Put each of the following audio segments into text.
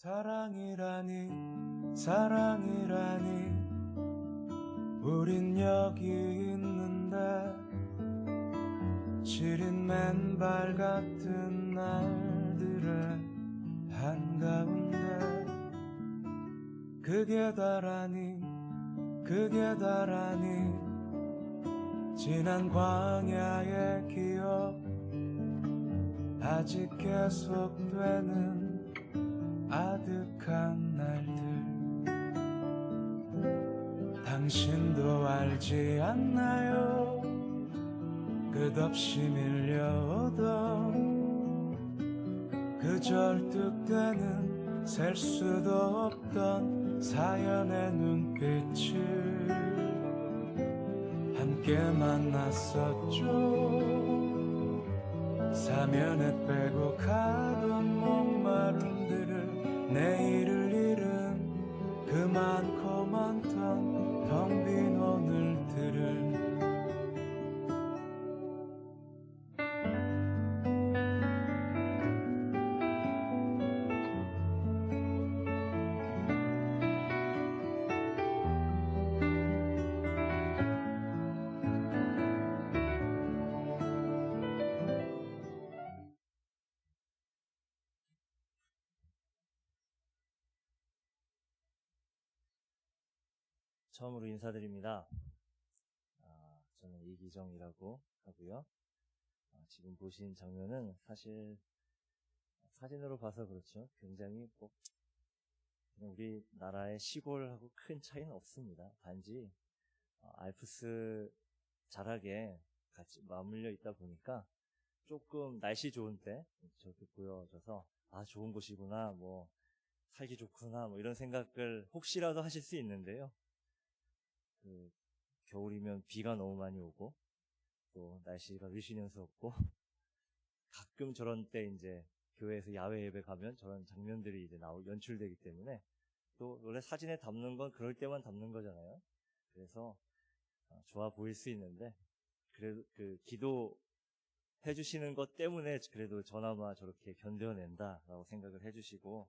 사랑이라니 우린 여기 있는데 시린 맨발 같은 날들의 한가운데 그게 다라니 지난 광야의 기억 아직 계속되는 아득한 날들 당신도 알지 않나요? 끝없이 밀려오던 그 절뚝대는 셀 수도 없던 사연의 눈빛을 함께 만났었죠. 사면에 빼고 가던 목마름들을 내일을 잃은 그 많고 많던 텅 빈 오늘들을 처음으로 인사드립니다. 저는 이기정이라고 하고요. 지금 보신 장면은 사실 사진으로 봐서 그렇죠. 굉장히 꼭 우리나라의 시골하고 큰 차이는 없습니다. 단지 알프스 자락에 같이 맞물려 있다 보니까 조금 날씨 좋은 때 저렇게 보여져서 좋은 곳이구나, 뭐 살기 좋구나, 뭐 이런 생각을 혹시라도 하실 수 있는데요. 겨울이면 비가 너무 많이 오고 또 날씨가 을씨년스럽고 가끔 저런 때 이제 교회에서 야외 예배 가면 저런 장면들이 이제 연출되기 때문에 또 원래 사진에 담는 건 그럴 때만 담는 거잖아요. 그래서 좋아 보일 수 있는데 그래도 기도 해주시는 것 때문에 그래도 저나마 저렇게 견뎌낸다라고 생각을 해주시고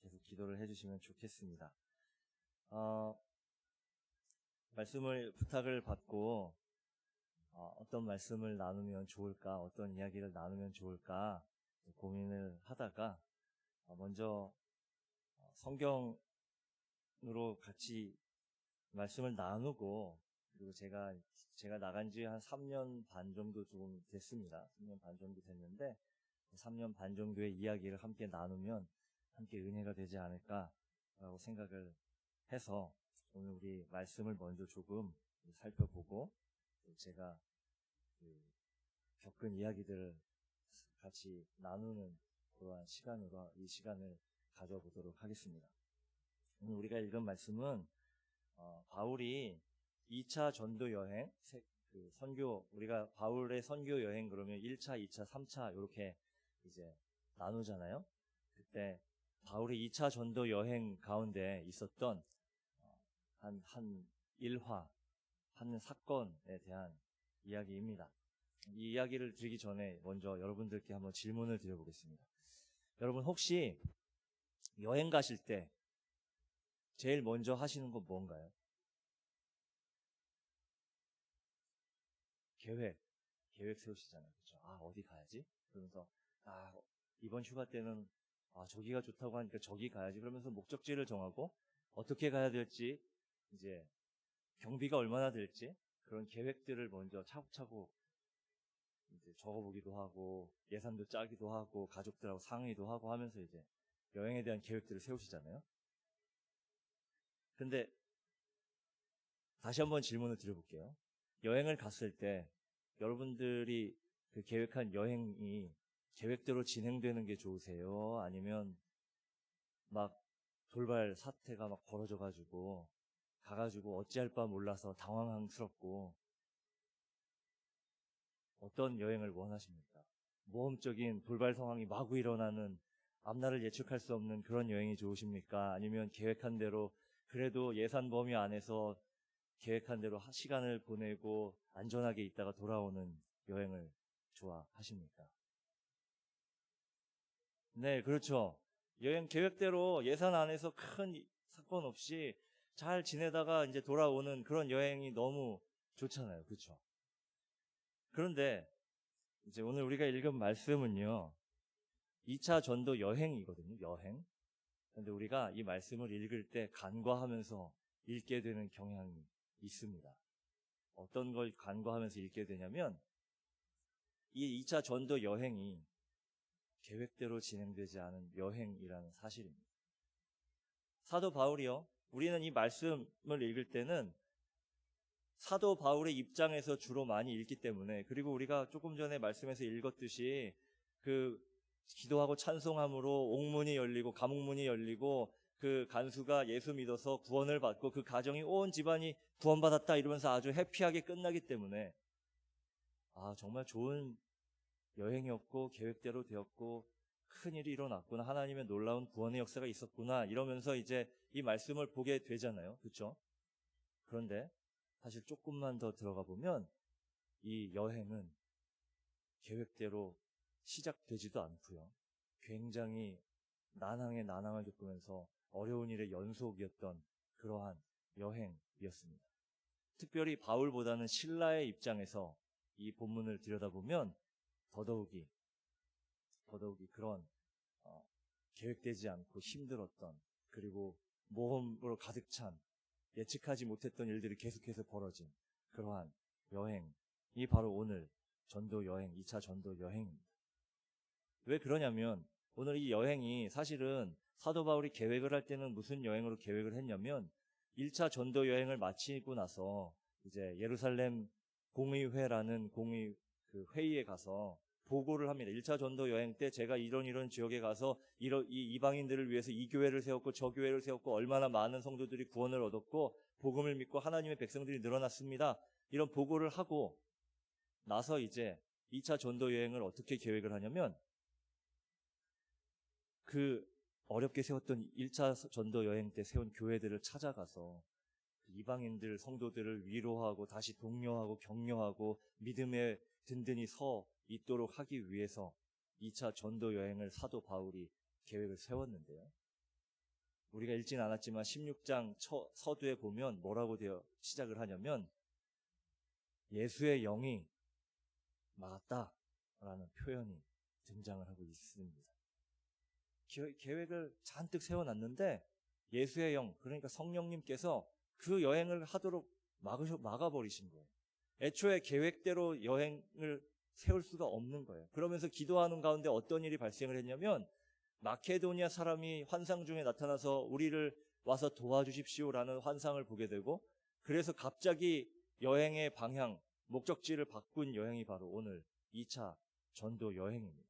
계속 기도를 해주시면 좋겠습니다. 말씀을 부탁을 받고 어떤 말씀을 나누면 좋을까, 어떤 이야기를 나누면 좋을까 고민을 하다가 먼저 성경으로 같이 말씀을 나누고, 그리고 제가 나간 지 한 3년 반 정도 좀 됐습니다. 3년 반 정도 됐는데 3년 반 정도의 이야기를 함께 나누면 함께 은혜가 되지 않을까라고 생각을 해서 오늘 우리 말씀을 먼저 조금 살펴보고 제가 겪은 이야기들을 같이 나누는 그러한 시간으로 이 시간을 가져보도록 하겠습니다. 오늘 우리가 읽은 말씀은 바울이 2차 전도 여행, 선교, 우리가 바울의 선교 여행 그러면 1차, 2차, 3차 이렇게 이제 나누잖아요. 그때 바울의 2차 전도 여행 가운데 있었던 한 일화, 한 사건에 대한 이야기입니다. 이 이야기를 드리기 전에 먼저 여러분들께 한번 질문을 드려보겠습니다. 여러분 혹시 여행 가실 때 제일 먼저 하시는 건 뭔가요? 계획 세우시잖아요. 그렇죠? 어디 가야지? 그러면서 이번 휴가 때는 저기가 좋다고 하니까 저기 가야지. 그러면서 목적지를 정하고 어떻게 가야 될지, 이제 경비가 얼마나 될지 그런 계획들을 먼저 차곡차곡 이제 적어보기도 하고 예산도 짜기도 하고 가족들하고 상의도 하고 하면서 이제 여행에 대한 계획들을 세우시잖아요. 근데 다시 한번 질문을 드려볼게요. 여행을 갔을 때 여러분들이 그 계획한 여행이 계획대로 진행되는 게 좋으세요? 아니면 막 돌발 사태가 막 벌어져가지고 가가지고 어찌할 바 몰라서 당황스럽고, 어떤 여행을 원하십니까? 모험적인 돌발 상황이 마구 일어나는 앞날을 예측할 수 없는 그런 여행이 좋으십니까? 아니면 계획한 대로 그래도 예산 범위 안에서 계획한 대로 시간을 보내고 안전하게 있다가 돌아오는 여행을 좋아하십니까? 네, 그렇죠. 여행 계획대로 예산 안에서 큰 사건 없이 잘 지내다가 이제 돌아오는 그런 여행이 너무 좋잖아요. 그렇죠? 그런데 이제 오늘 우리가 읽은 말씀은요. 2차 전도 여행이거든요. 여행. 그런데 우리가 이 말씀을 읽을 때 간과하면서 읽게 되는 경향이 있습니다. 어떤 걸 간과하면서 읽게 되냐면 이 2차 전도 여행이 계획대로 진행되지 않은 여행이라는 사실입니다. 사도 바울이요. 우리는 이 말씀을 읽을 때는 사도 바울의 입장에서 주로 많이 읽기 때문에, 그리고 우리가 조금 전에 말씀에서 읽었듯이 그 기도하고 찬송함으로 옥문이 열리고 감옥문이 열리고 그 간수가 예수 믿어서 구원을 받고 그 가정이 온 집안이 구원받았다 이러면서 아주 해피하게 끝나기 때문에 정말 좋은 여행이었고 계획대로 되었고 큰일이 일어났구나, 하나님의 놀라운 구원의 역사가 있었구나 이러면서 이제 이 말씀을 보게 되잖아요. 그렇죠? 그런데 사실 조금만 더 들어가 보면 이 여행은 계획대로 시작되지도 않고요. 굉장히 난항에 난항을 겪으면서 어려운 일의 연속이었던 그러한 여행이었습니다. 특별히 바울보다는 실라의 입장에서 이 본문을 들여다보면 더더욱이 그런 계획되지 않고 힘들었던, 그리고 모험으로 가득 찬 예측하지 못했던 일들이 계속해서 벌어진 그러한 여행이 바로 오늘 전도 여행, 2차 전도 여행입니다. 왜 그러냐면 오늘 이 여행이 사실은 사도 바울이 계획을 할 때는 무슨 여행으로 계획을 했냐면 1차 전도 여행을 마치고 나서 이제 예루살렘 공의회라는 그 회의에 가서 보고를 합니다. 1차 전도 여행 때 제가 이런 지역에 가서 이 이방인들을 위해서 이 교회를 세웠고 저 교회를 세웠고 얼마나 많은 성도들이 구원을 얻었고 복음을 믿고 하나님의 백성들이 늘어났습니다. 이런 보고를 하고 나서 이제 2차 전도 여행을 어떻게 계획을 하냐면 그 어렵게 세웠던 1차 전도 여행 때 세운 교회들을 찾아가서 이방인들 성도들을 위로하고 다시 독려하고 격려하고 믿음에 든든히 서 있도록 하기 위해서 2차 전도 여행을 사도 바울이 계획을 세웠는데요. 우리가 읽진 않았지만 16장 서두에 보면 뭐라고 되어 시작을 하냐면 예수의 영이 막았다라는 표현이 등장을 하고 있습니다. 계획을 잔뜩 세워놨는데 예수의 영, 그러니까 성령님께서 그 여행을 하도록 막아버리신 거예요. 애초에 계획대로 여행을 세울 수가 없는 거예요. 그러면서 기도하는 가운데 어떤 일이 발생을 했냐면 마케도니아 사람이 환상 중에 나타나서 우리를 와서 도와주십시오라는 환상을 보게 되고, 그래서 갑자기 여행의 방향, 목적지를 바꾼 여행이 바로 오늘 2차 전도 여행입니다.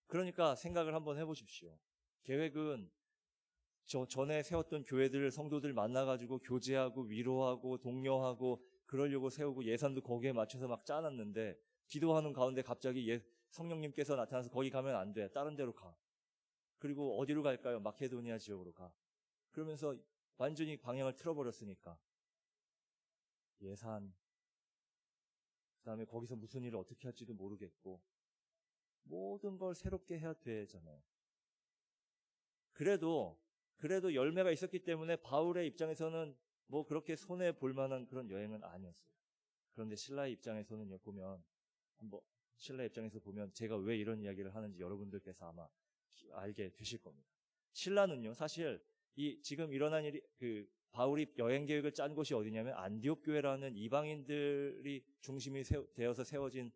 그러니까 생각을 한번 해보십시오. 계획은 전에 세웠던 교회들, 성도들 만나가지고 교제하고 위로하고 독려하고 그러려고 세우고 예산도 거기에 맞춰서 막 짜놨는데 기도하는 가운데 갑자기 성령님께서 나타나서 거기 가면 안 돼, 다른 데로 가. 그리고 어디로 갈까요? 마케도니아 지역으로 가. 그러면서 완전히 방향을 틀어버렸으니까 예산, 그 다음에 거기서 무슨 일을 어떻게 할지도 모르겠고 모든 걸 새롭게 해야 되잖아요. 그래도 열매가 있었기 때문에 바울의 입장에서는 뭐 그렇게 손해 볼 만한 그런 여행은 아니었어요. 그런데 신라의 입장에서는 보면, 신라의 입장에서 보면 제가 왜 이런 이야기를 하는지 여러분들께서 아마 알게 되실 겁니다. 신라는요, 사실 지금 일어난 일이 바울이 여행 계획을 짠 곳이 어디냐면 안디옥 교회라는 이방인들이 중심이 되어서 세워진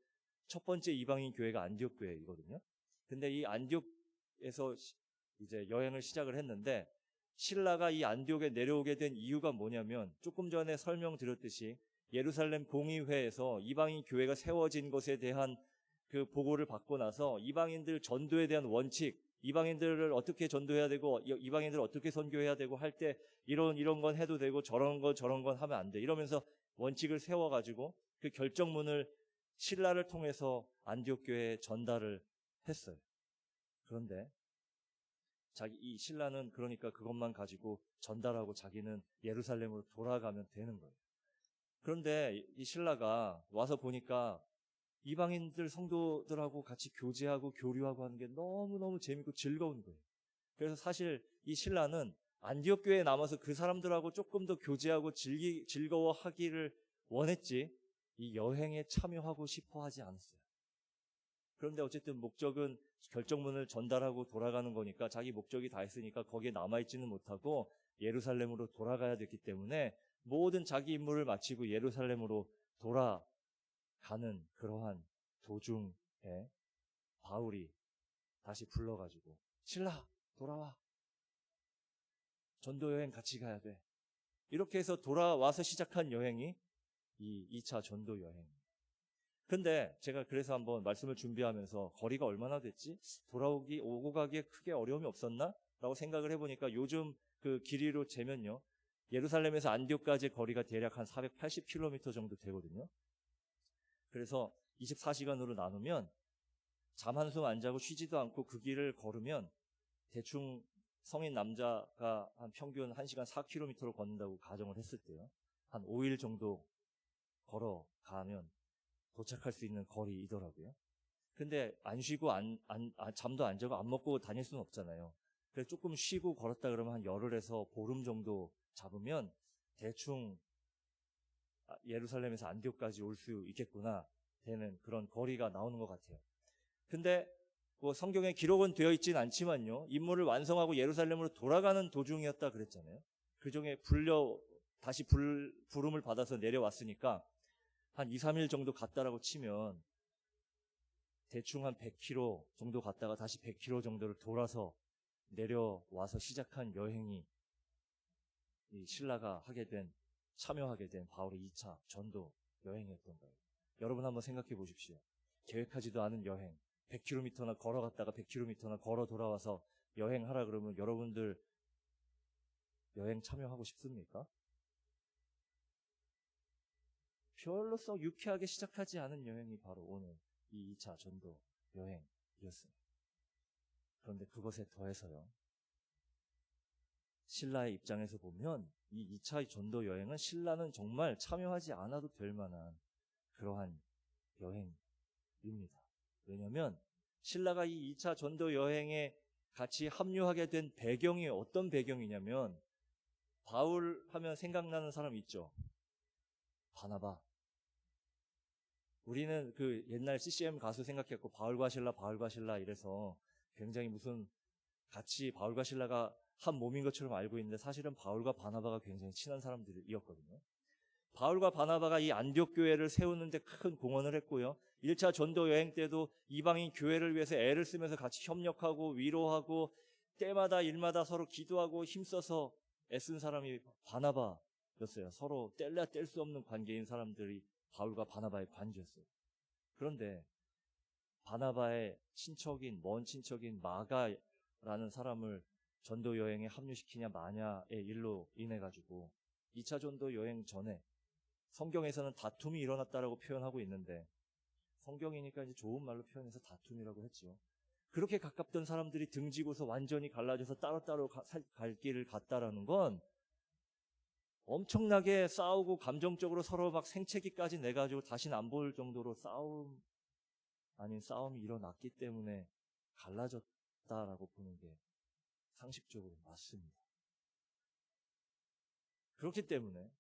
첫 번째 이방인 교회가 안디옥 교회이거든요. 근데 이 안디옥에서 이제 여행을 시작을 했는데 신라가 이 안디옥에 내려오게 된 이유가 뭐냐면 조금 전에 설명드렸듯이 예루살렘 공의회에서 이방인 교회가 세워진 것에 대한 그 보고를 받고 나서 이방인들 전도에 대한 원칙, 이방인들을 어떻게 전도해야 되고 이방인들을 어떻게 선교해야 되고 할 때 이런 건 해도 되고 저런 건 하면 안 돼, 이러면서 원칙을 세워가지고 그 결정문을 신라를 통해서 안디옥 교회에 전달을 했어요. 그런데 이 신라는 그러니까 그것만 가지고 전달하고 자기는 예루살렘으로 돌아가면 되는 거예요. 그런데 이 신라가 와서 보니까 이방인들 성도들하고 같이 교제하고 교류하고 하는 게 너무너무 재밌고 즐거운 거예요. 그래서 사실 이 신라는 안디옥 교회에 남아서 그 사람들하고 조금 더 교제하고 즐거워하기를 원했지 이 여행에 참여하고 싶어 하지 않았어요. 그런데 어쨌든 목적은 결정문을 전달하고 돌아가는 거니까 자기 목적이 다 했으니까 거기에 남아있지는 못하고 예루살렘으로 돌아가야 됐기 때문에 모든 자기 임무를 마치고 예루살렘으로 돌아가는 그러한 도중에 바울이 다시 불러가지고 신라 돌아와. 전도 여행 같이 가야 돼. 이렇게 해서 돌아와서 시작한 여행이 이 2차 전도 여행. 근데 제가 그래서 한번 말씀을 준비하면서 거리가 얼마나 됐지? 오고 가기에 크게 어려움이 없었나? 라고 생각을 해보니까 요즘 그 길이로 재면요. 예루살렘에서 안디옥까지의 거리가 대략 한 480km 정도 되거든요. 그래서 24시간으로 나누면 잠 한숨 안 자고 쉬지도 않고 그 길을 걸으면 대충 성인 남자가 한 평균 1시간 4km로 걷는다고 가정을 했을 때요. 한 5일 정도 걸어가면 도착할 수 있는 거리이더라고요. 근데 안 쉬고 잠도 안 자고 안 먹고 다닐 수는 없잖아요. 그래서 조금 쉬고 걸었다 그러면 한 열흘에서 보름 정도 잡으면 대충 예루살렘에서 안디옥까지 올 수 있겠구나 되는 그런 거리가 나오는 것 같아요. 근데 뭐 성경에 기록은 되어 있진 않지만요. 임무를 완성하고 예루살렘으로 돌아가는 도중이었다 그랬잖아요. 그 중에 다시 부름을 받아서 내려왔으니까 한 2, 3일 정도 갔다라고 치면 대충 한 100km 정도 갔다가 다시 100km 정도를 돌아서 내려와서 시작한 여행이 이 신라가 참여하게 된 바울의 2차 전도 여행이었던 거예요. 여러분 한번 생각해 보십시오. 계획하지도 않은 여행, 100km나 걸어갔다가 100km나 걸어 돌아와서 여행하라 그러면 여러분들 여행 참여하고 싶습니까? 별로 썩 유쾌하게 시작하지 않은 여행이 바로 오늘 이 2차 전도 여행이었습니다. 그런데 그것에 더해서요. 신라의 입장에서 보면 이 2차 전도 여행은 신라는 정말 참여하지 않아도 될 만한 그러한 여행입니다. 왜냐하면 신라가 이 2차 전도 여행에 같이 합류하게 된 배경이 어떤 배경이냐면 바울 하면 생각나는 사람 있죠. 바나바. 우리는 그 옛날 CCM 가수 생각했고 바울과 신라 이래서 굉장히 무슨 같이 바울과 신라가 한 몸인 것처럼 알고 있는데 사실은 바울과 바나바가 굉장히 친한 사람들이었거든요. 바울과 바나바가 이 안디옥 교회를 세우는데 큰 공헌을 했고요. 1차 전도 여행 때도 이방인 교회를 위해서 애를 쓰면서 같이 협력하고 위로하고 때마다 일마다 서로 기도하고 힘써서 애쓴 사람이 바나바였어요. 서로 뗄래야 뗄 수 없는 관계인 사람들이 바울과 바나바의 관계였어요. 그런데 바나바의 먼 친척인 마가라는 사람을 전도 여행에 합류시키냐 마냐의 일로 인해 가지고 2차 전도 여행 전에 성경에서는 다툼이 일어났다라고 표현하고 있는데 성경이니까 이제 좋은 말로 표현해서 다툼이라고 했죠. 그렇게 가깝던 사람들이 등지고서 완전히 갈라져서 따로따로 갈 길을 갔다라는 건 엄청나게 싸우고 감정적으로 서로 막 생채기까지 내가지고 다시는 안 볼 정도로 싸움이 일어났기 때문에 갈라졌다라고 보는 게 상식적으로 맞습니다. 그렇기 때문에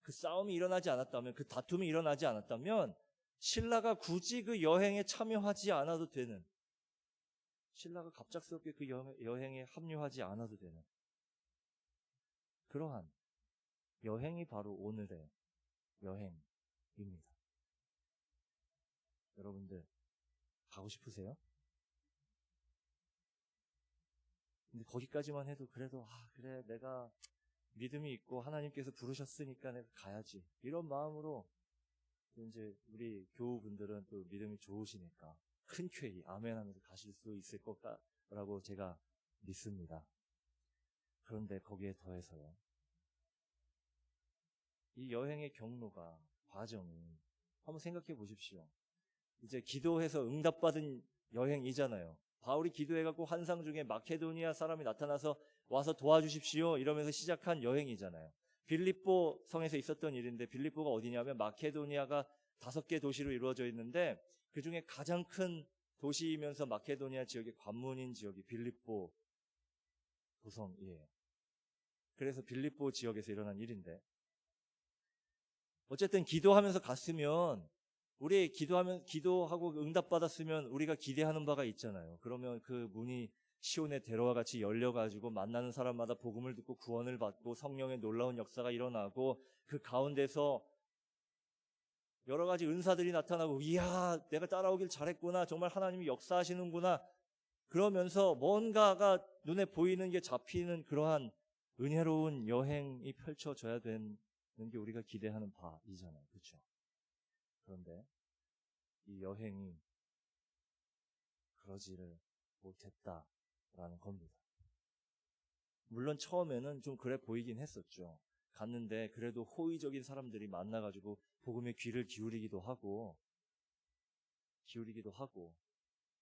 그 싸움이 일어나지 않았다면, 그 다툼이 일어나지 않았다면 신라가 굳이 그 여행에 참여하지 않아도 되는, 신라가 갑작스럽게 그 여행에 합류하지 않아도 되는 그러한 여행이 바로 오늘의 여행입니다. 여러분들 가고 싶으세요? 근데 거기까지만 해도 그래도 그래 내가 믿음이 있고 하나님께서 부르셨으니까 내가 가야지 이런 마음으로 이제 우리 교우분들은 또 믿음이 좋으시니까 흔쾌히 아멘 하면서 가실 수 있을 거라고 제가 믿습니다. 그런데 거기에 더해서요. 이 여행의 과정이 한번 생각해 보십시오. 이제 기도해서 응답받은 여행이잖아요. 바울이 기도해갖고 환상 중에 마케도니아 사람이 나타나서 와서 도와주십시오 이러면서 시작한 여행이잖아요. 빌립보 성에서 있었던 일인데 빌립보가 어디냐면 마케도니아가 5개 도시로 이루어져 있는데 그 중에 가장 큰 도시이면서 마케도니아 지역의 관문인 지역이 빌립보 도성이에요. 그래서 빌립보 지역에서 일어난 일인데 어쨌든 기도하면서 갔으면 우리 기도하고 응답받았으면 우리가 기대하는 바가 있잖아요. 그러면 그 문이 시온의 대로와 같이 열려가지고 만나는 사람마다 복음을 듣고 구원을 받고 성령의 놀라운 역사가 일어나고 그 가운데서 여러 가지 은사들이 나타나고 이야 내가 따라오길 잘했구나 정말 하나님이 역사하시는구나 그러면서 뭔가가 눈에 보이는 게 잡히는 그러한 은혜로운 여행이 펼쳐져야 되는 게 우리가 기대하는 바이잖아요. 그렇죠? 그런데 이 여행이 그러지를 못했다라는 겁니다. 물론 처음에는 좀 그래 보이긴 했었죠. 갔는데 그래도 호의적인 사람들이 만나가지고 복음에 귀를 기울이기도 하고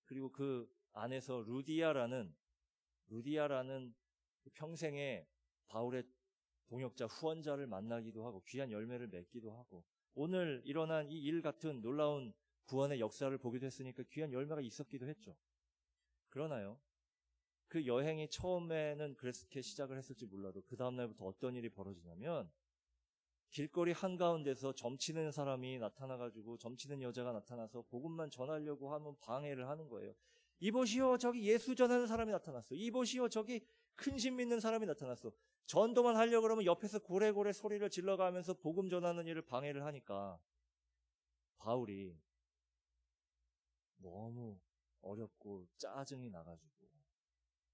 그리고 그 안에서 루디아라는 평생에 바울의 동역자 후원자를 만나기도 하고 귀한 열매를 맺기도 하고 오늘 일어난 이 일 같은 놀라운 구원의 역사를 보기도 했으니까 귀한 열매가 있었기도 했죠. 그러나요? 그 여행이 처음에는 그렇게 시작을 했을지 몰라도 그 다음날부터 어떤 일이 벌어지냐면 길거리 한가운데서 점치는 사람이 나타나가지고 점치는 여자가 나타나서 복음만 전하려고 하면 방해를 하는 거예요. 이보시오 저기 예수 전하는 사람이 나타났어. 이보시오 저기 큰 신 믿는 사람이 나타났어. 전도만 하려고 그러면 옆에서 고래고래 소리를 질러가면서 복음 전하는 일을 방해를 하니까 바울이 너무 어렵고 짜증이 나가지고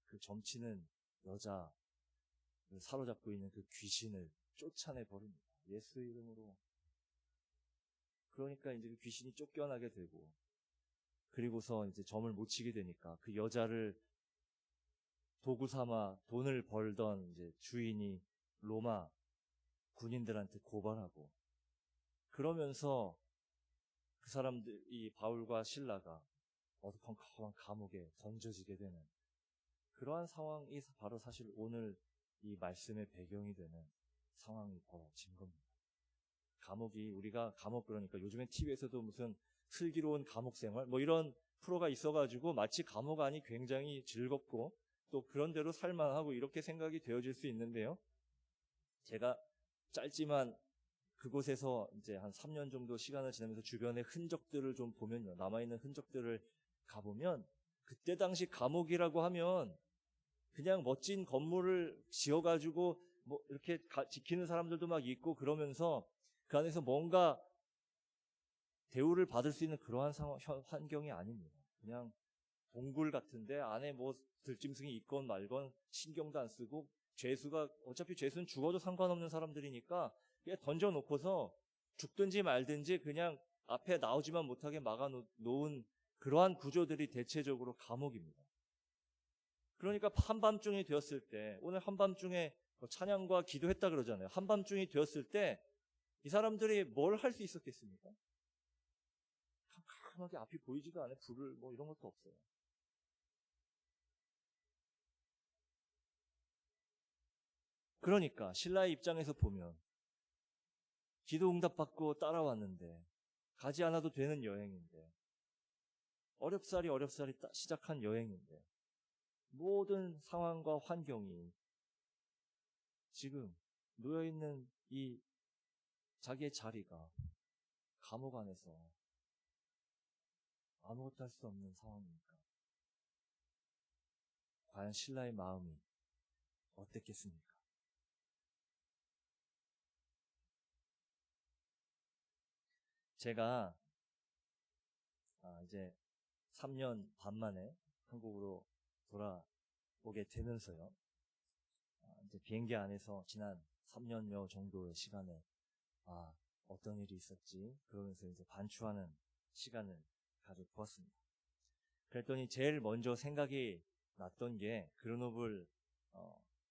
그 점치는 여자를 사로잡고 있는 그 귀신을 쫓아내 버립니다. 예수의 이름으로. 그러니까 이제 그 귀신이 쫓겨나게 되고 그리고서 이제 점을 못 치게 되니까 그 여자를 도구 삼아 돈을 벌던 이제 주인이 로마 군인들한테 고발하고 그러면서 그 사람들 이 바울과 실라가 어두컴컴한 감옥에 던져지게 되는 그러한 상황이 바로 사실 오늘 이 말씀의 배경이 되는 상황이 벌어진 겁니다. 감옥이 우리가 감옥 그러니까 요즘엔 TV에서도 무슨 슬기로운 감옥 생활 뭐 이런 프로가 있어가지고 마치 감옥 안이 굉장히 즐겁고 또 그런 대로 살만하고 이렇게 생각이 되어질 수 있는데요. 제가 짧지만 그곳에서 이제 한 3년 정도 시간을 지나면서 주변의 흔적들을 좀 보면요. 남아있는 흔적들을 가보면 그때 당시 감옥이라고 하면 그냥 멋진 건물을 지어가지고 뭐 이렇게 지키는 사람들도 막 있고 그러면서 그 안에서 뭔가 대우를 받을 수 있는 그러한 환경이 아닙니다. 그냥 동굴 같은데 안에 뭐 들짐승이 있건 말건 신경도 안 쓰고 어차피 죄수는 죽어도 상관없는 사람들이니까 그냥 던져놓고서 죽든지 말든지 그냥 앞에 나오지만 못하게 막아놓은 그러한 구조들이 대체적으로 감옥입니다. 그러니까 한밤중이 되었을 때 오늘 한밤중에 찬양과 기도했다 그러잖아요. 한밤중이 되었을 때 이 사람들이 뭘 할 수 있었겠습니까? 캄캄하게 앞이 보이지도 않아요. 불을 뭐 이런 것도 없어요. 그러니까 신라의 입장에서 보면 기도 응답받고 따라왔는데 가지 않아도 되는 여행인데 어렵사리 시작한 여행인데 모든 상황과 환경이 지금 놓여있는 이 자기의 자리가 감옥 안에서 아무것도 할 수 없는 상황이니까 과연 신라의 마음이 어땠겠습니까? 제가 이제 3년 반 만에 한국으로 돌아오게 되면서요. 이제 비행기 안에서 지난 3년여 정도의 시간을 어떤 일이 있었지 그러면서 이제 반추하는 시간을 가져보았습니다. 그랬더니 제일 먼저 생각이 났던 게 그르노블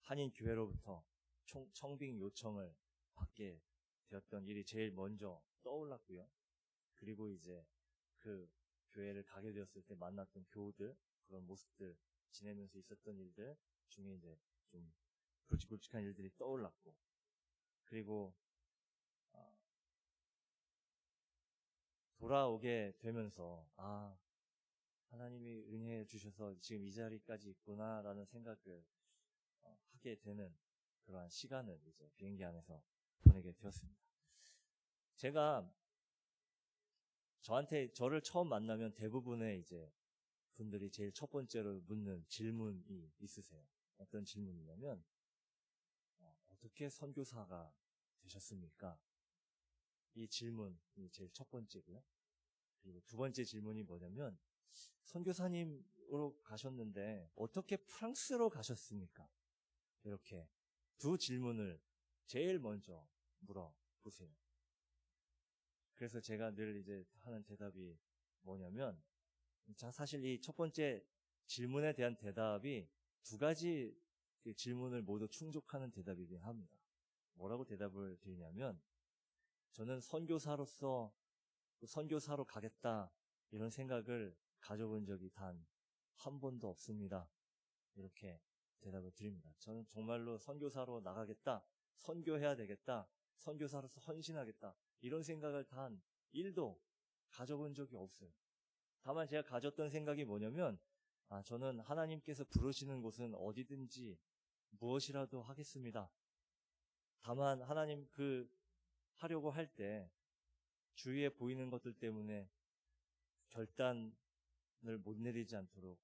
한인교회로부터 청빙 요청을 받게 되었던 일이 제일 먼저 떠올랐고요. 그리고 이제 그 교회를 가게 되었을 때 만났던 교우들 그런 모습들 지내면서 있었던 일들 중에 이제 좀 굵직굵직한 일들이 떠올랐고 그리고 돌아오게 되면서 하나님이 은혜해 주셔서 지금 이 자리까지 있구나라는 생각을 하게 되는 그러한 시간을 이제 비행기 안에서 보내게 되었습니다. 제가 저를 처음 만나면 대부분의 이제 분들이 제일 첫 번째로 묻는 질문이 있으세요. 어떤 질문이냐면 어떻게 선교사가 되셨습니까? 이 질문이 제일 첫 번째고요. 그리고 두 번째 질문이 뭐냐면 선교사님으로 가셨는데 어떻게 프랑스로 가셨습니까? 이렇게 두 질문을 제일 먼저 물어보세요. 그래서 제가 늘 이제 하는 대답이 뭐냐면, 사실 이 첫 번째 질문에 대한 대답이 두 가지 그 질문을 모두 충족하는 대답이긴 합니다. 뭐라고 대답을 드리냐면, 저는 선교사로서 선교사로 가겠다 이런 생각을 가져본 적이 단 한 번도 없습니다. 이렇게 대답을 드립니다. 저는 정말로 선교사로 나가겠다, 선교해야 되겠다, 선교사로서 헌신하겠다 이런 생각을 단 1도 가져본 적이 없어요. 다만 제가 가졌던 생각이 뭐냐면 저는 하나님께서 부르시는 곳은 어디든지 무엇이라도 하겠습니다. 다만 하나님 하려고 할 때 주위에 보이는 것들 때문에 결단을 못 내리지 않도록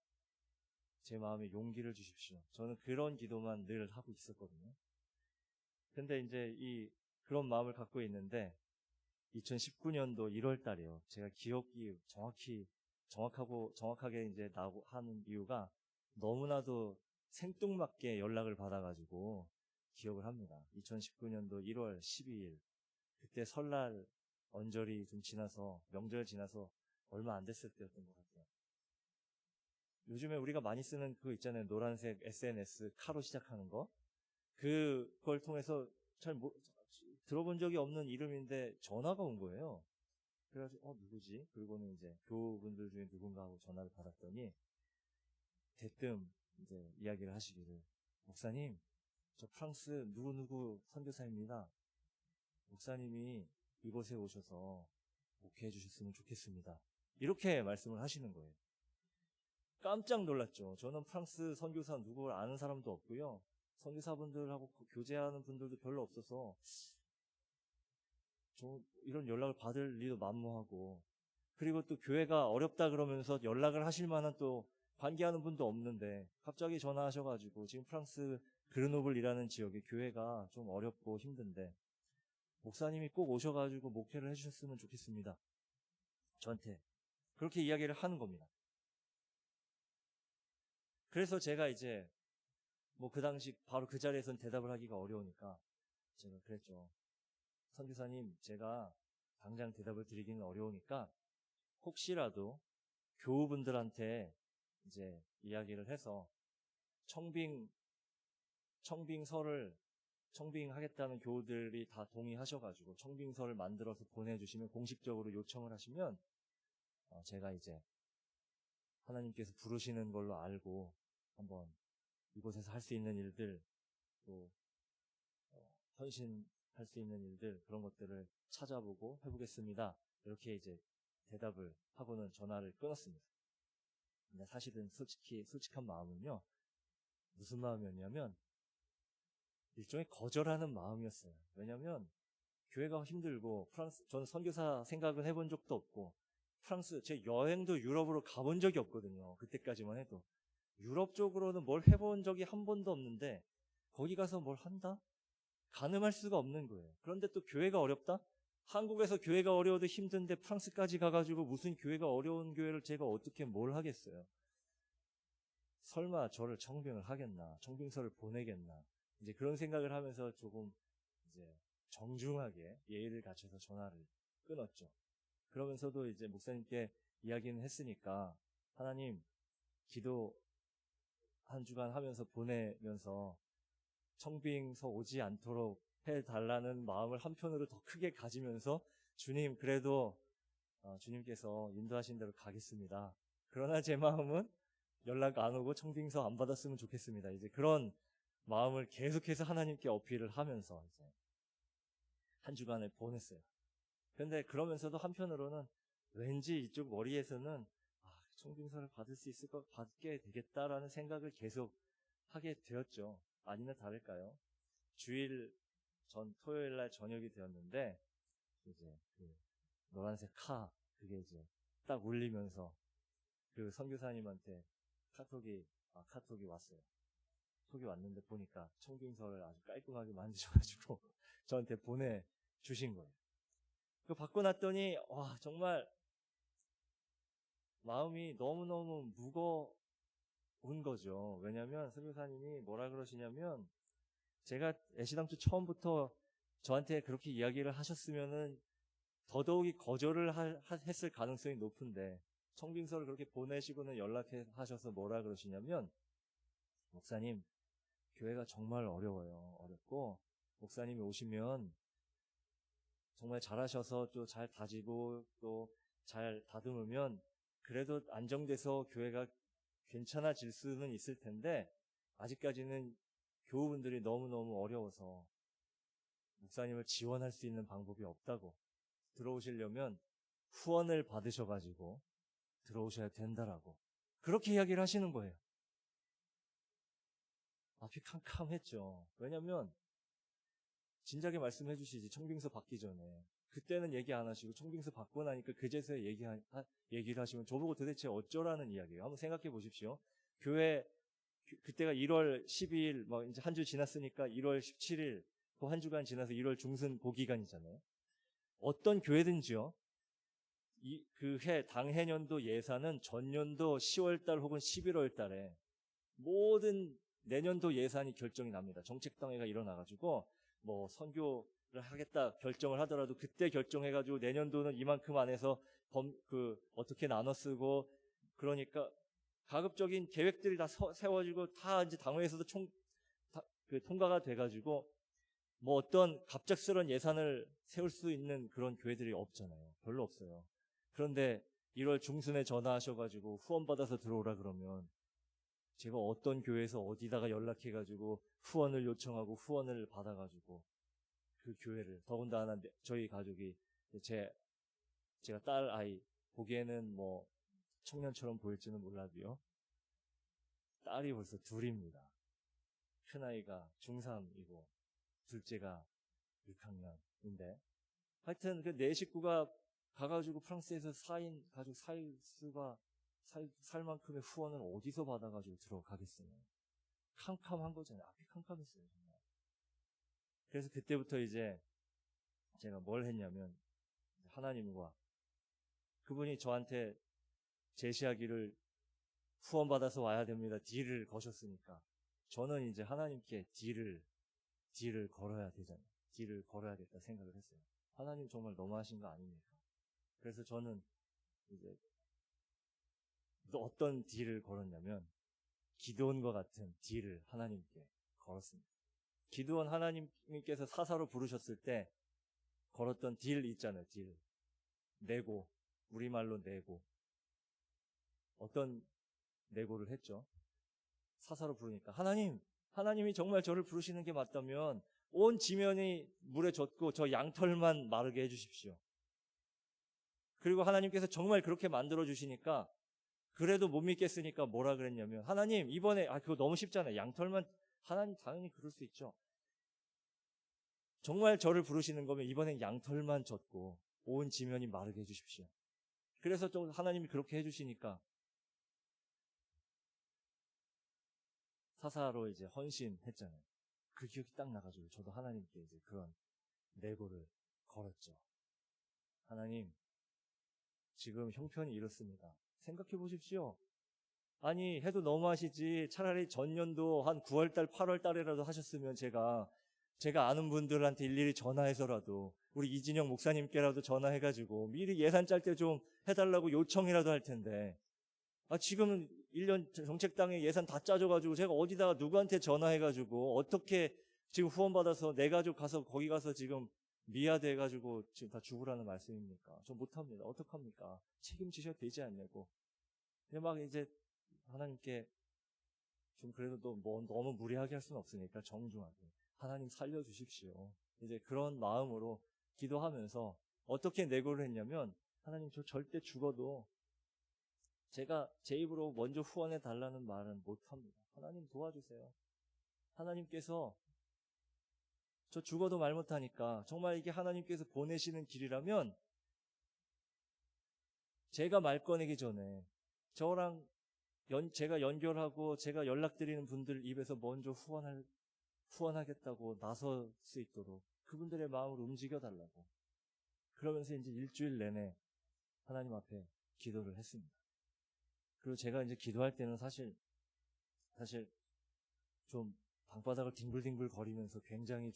제 마음에 용기를 주십시오. 저는 그런 기도만 늘 하고 있었거든요. 근데 이제 그런 마음을 갖고 있는데 2019년도 1월 달이요. 제가 기억이 정확하게 이제 하는 이유가 너무나도 생뚱맞게 연락을 받아가지고 기억을 합니다. 2019년도 1월 12일. 그때 설날 언저리 좀 지나서, 명절 지나서 얼마 안 됐을 때였던 것 같아요. 요즘에 우리가 많이 쓰는 그거 있잖아요. 노란색 SNS, 카로 시작하는 거. 그걸 통해서 들어본 적이 없는 이름인데 전화가 온 거예요. 그래가지고 누구지? 그리고는 이제 교우분들 중에 누군가 하고 전화를 받았더니 대뜸 이제 이야기를 하시기를, 목사님, 저 프랑스 누구누구 선교사입니다. 목사님이 이곳에 오셔서 목회해 주셨으면 좋겠습니다. 이렇게 말씀을 하시는 거예요. 깜짝 놀랐죠. 저는 프랑스 선교사 누구 아는 사람도 없고요. 선교사분들하고 교제하는 분들도 별로 없어서 이런 연락을 받을 리도 만무하고, 그리고 또 교회가 어렵다 그러면서 연락을 하실 만한 또 관계하는 분도 없는데 갑자기 전화하셔가지고 지금 프랑스 그르노블이라는 지역에 교회가 좀 어렵고 힘든데 목사님이 꼭 오셔가지고 목회를 해주셨으면 좋겠습니다. 저한테 그렇게 이야기를 하는 겁니다. 그래서 제가 이제 그 당시 바로 그 자리에서는 대답을 하기가 어려우니까 제가 그랬죠. 선교사님, 제가 당장 대답을 드리기는 어려우니까 혹시라도 교우분들한테 이제 이야기를 해서 청빙하겠다는 교우들이 다 동의하셔가지고 청빙서를 만들어서 보내주시면, 공식적으로 요청을 하시면 제가 이제 하나님께서 부르시는 걸로 알고 한번 이곳에서 할 수 있는 일들, 또 헌신할 수 있는 일들, 그런 것들을 찾아보고 해보겠습니다. 이렇게 이제 대답을 하고는 전화를 끊었습니다. 근데 사실은 솔직한 마음은요, 무슨 마음이었냐면 일종의 거절하는 마음이었어요. 왜냐면 교회가 힘들고 저는 선교사 생각은 해본 적도 없고, 제 여행도 유럽으로 가본 적이 없거든요. 그때까지만 해도 유럽 쪽으로는 뭘 해본 적이 한 번도 없는데 거기 가서 뭘 한다? 가늠할 수가 없는 거예요. 그런데 또 교회가 어렵다? 한국에서 교회가 어려워도 힘든데 프랑스까지 가가지고 무슨 교회가 어려운 교회를 제가 어떻게 뭘 하겠어요? 설마 저를 청빙을 하겠나? 청빙서를 보내겠나? 이제 그런 생각을 하면서 조금 이제 정중하게 예의를 갖춰서 전화를 끊었죠. 그러면서도 이제 목사님께 이야기는 했으니까 하나님, 기도 한 주간 하면서 보내면서 청빙서 오지 않도록 해달라는 마음을 한편으로 더 크게 가지면서, 주님, 그래도 주님께서 인도하신 대로 가겠습니다. 그러나 제 마음은 연락 안 오고 청빙서 안 받았으면 좋겠습니다. 이제 그런 마음을 계속해서 하나님께 어필을 하면서 이제 한 주간을 보냈어요. 그런데 그러면서도 한편으로는 왠지 이쪽 머리에서는 청빙서를 받게 되겠다라는 생각을 계속 하게 되었죠. 아니나 다를까요? 주일 전 토요일 날 저녁이 되었는데 이제 그 노란색 그게 이제 딱 울리면서 그 선교사님한테 카톡이 왔어요. 톡이 왔는데 보니까 청빙서를 아주 깔끔하게 만드셔가지고 저한테 보내주신 거예요. 그거 받고 났더니 정말 마음이 너무너무 무거운 거죠. 왜냐면 선교사님이 뭐라 그러시냐면 제가 애시당초 처음부터 저한테 그렇게 이야기를 하셨으면은 더더욱이 거절을 했을 가능성이 높은데 청빙서를 그렇게 보내시고는 연락하셔서 뭐라 그러시냐면 목사님 교회가 정말 어렵고 목사님이 오시면 정말 잘하셔서 또 잘 다지고 또 잘 다듬으면 그래도 안정돼서 교회가 괜찮아질 수는 있을 텐데 아직까지는 교우분들이 너무너무 어려워서 목사님을 지원할 수 있는 방법이 없다고 들어오시려면 후원을 받으셔가지고 들어오셔야 된다라고 그렇게 이야기를 하시는 거예요. 앞이 캄캄했죠. 왜냐면 진작에 말씀해 주시지 청빙서 받기 전에 그때는 얘기 안 하시고 청빙서 받고 나니까 그제서야 얘기를 하시면 저보고 도대체 어쩌라는 이야기예요. 한번 생각해 보십시오. 교회 그때가 1월 12일 이제 한 주 지났으니까 1월 17일 그 한 주간 지나서 1월 중순 그 기간이잖아요. 어떤 교회든지요. 당해년도 예산은 전년도 10월달 혹은 11월달에 모든 내년도 예산이 결정이 납니다. 정책당회가 일어나가지고 선교를 하겠다 결정을 하더라도 그때 결정해가지고 내년도는 이만큼 안에서 어떻게 나눠 쓰고 그러니까 가급적인 계획들이 다 세워지고 다 이제 당회에서도 통과가 돼가지고 어떤 갑작스러운 예산을 세울 수 있는 그런 교회들이 없잖아요. 별로 없어요. 그런데 1월 중순에 전화하셔가지고 후원받아서 들어오라 그러면 제가 어떤 교회에서 어디다가 연락해가지고 후원을 요청하고 후원을 받아가지고 그 교회를 더군다나 저희 가족이 제가 딸 아이 보기에는 청년처럼 보일지는 몰라도요. 딸이 벌써 둘입니다. 큰아이가 중3이고 둘째가 6학년인데 하여튼 그 네 식구가 가가지고 프랑스에서 4인 가족 살 만큼의 후원을 어디서 받아가지고 들어가겠어요. 캄캄한 거잖아요. 앞이 캄캄했어요. 정말. 그래서 그때부터 이제 제가 뭘 했냐면 하나님과 그분이 저한테 제시하기를 후원받아서 와야 됩니다. 딜을 거셨으니까 저는 이제 하나님께 딜을 걸어야 되잖아요. 딜을 걸어야겠다 생각을 했어요. 하나님 정말 너무하신 거 아닙니까? 그래서 저는 이제 어떤 딜을 걸었냐면 기드온과 같은 딜을 하나님께 걸었습니다. 기드온 하나님께서 사사로 부르셨을 때 걸었던 딜 있잖아요. 딜. 내고. 우리말로 내고. 어떤 내고를 했죠? 사사로 부르니까 하나님이 정말 저를 부르시는 게 맞다면 온 지면이 물에 젖고 저 양털만 마르게 해주십시오. 그리고 하나님께서 정말 그렇게 만들어 주시니까 그래도 못 믿겠으니까 뭐라 그랬냐면 하나님 이번에 그거 너무 쉽잖아요. 양털만 하나님 당연히 그럴 수 있죠. 정말 저를 부르시는 거면 이번엔 양털만 젖고 온 지면이 마르게 해주십시오. 그래서 또 하나님이 그렇게 해주시니까 사사로 이제 헌신했잖아요. 그 기억이 딱 나가지고 저도 하나님께 이제 그런 내고를 걸었죠. 하나님, 지금 형편이 이렇습니다. 생각해 보십시오. 아니, 해도 너무하시지. 차라리 전년도 한 9월달, 8월달이라도 하셨으면 제가 아는 분들한테 일일이 전화해서라도 우리 이진영 목사님께라도 전화해가지고 미리 예산 짤 때 좀 해달라고 요청이라도 할 텐데 지금은 1년 정책당에 예산 다 짜줘가지고 제가 어디다가 누구한테 전화해가지고 어떻게 지금 후원받아서 내 가족 가서 거기 가서 지금 미아돼가지고 지금 다 죽으라는 말씀입니까? 저 못합니다. 어떡합니까? 책임지셔도 되지 않냐고. 근데 막 이제 하나님께 좀 그래도 또 너무 무리하게 할 수는 없으니까 정중하게 하나님 살려주십시오. 이제 그런 마음으로 기도하면서 어떻게 내고를 했냐면 하나님 저 절대 죽어도 제가 제 입으로 먼저 후원해 달라는 말은 못합니다. 하나님 도와주세요. 하나님께서 저 죽어도 말 못하니까 정말 이게 하나님께서 보내시는 길이라면 제가 말 꺼내기 전에 저랑 제가 연결하고 제가 연락드리는 분들 입에서 먼저 후원하겠다고 나설 수 있도록 그분들의 마음을 움직여 달라고. 그러면서 이제 일주일 내내 하나님 앞에 기도를 했습니다. 그리고 제가 이제 기도할 때는 사실 좀 방바닥을 뒹굴뒹굴 거리면서 굉장히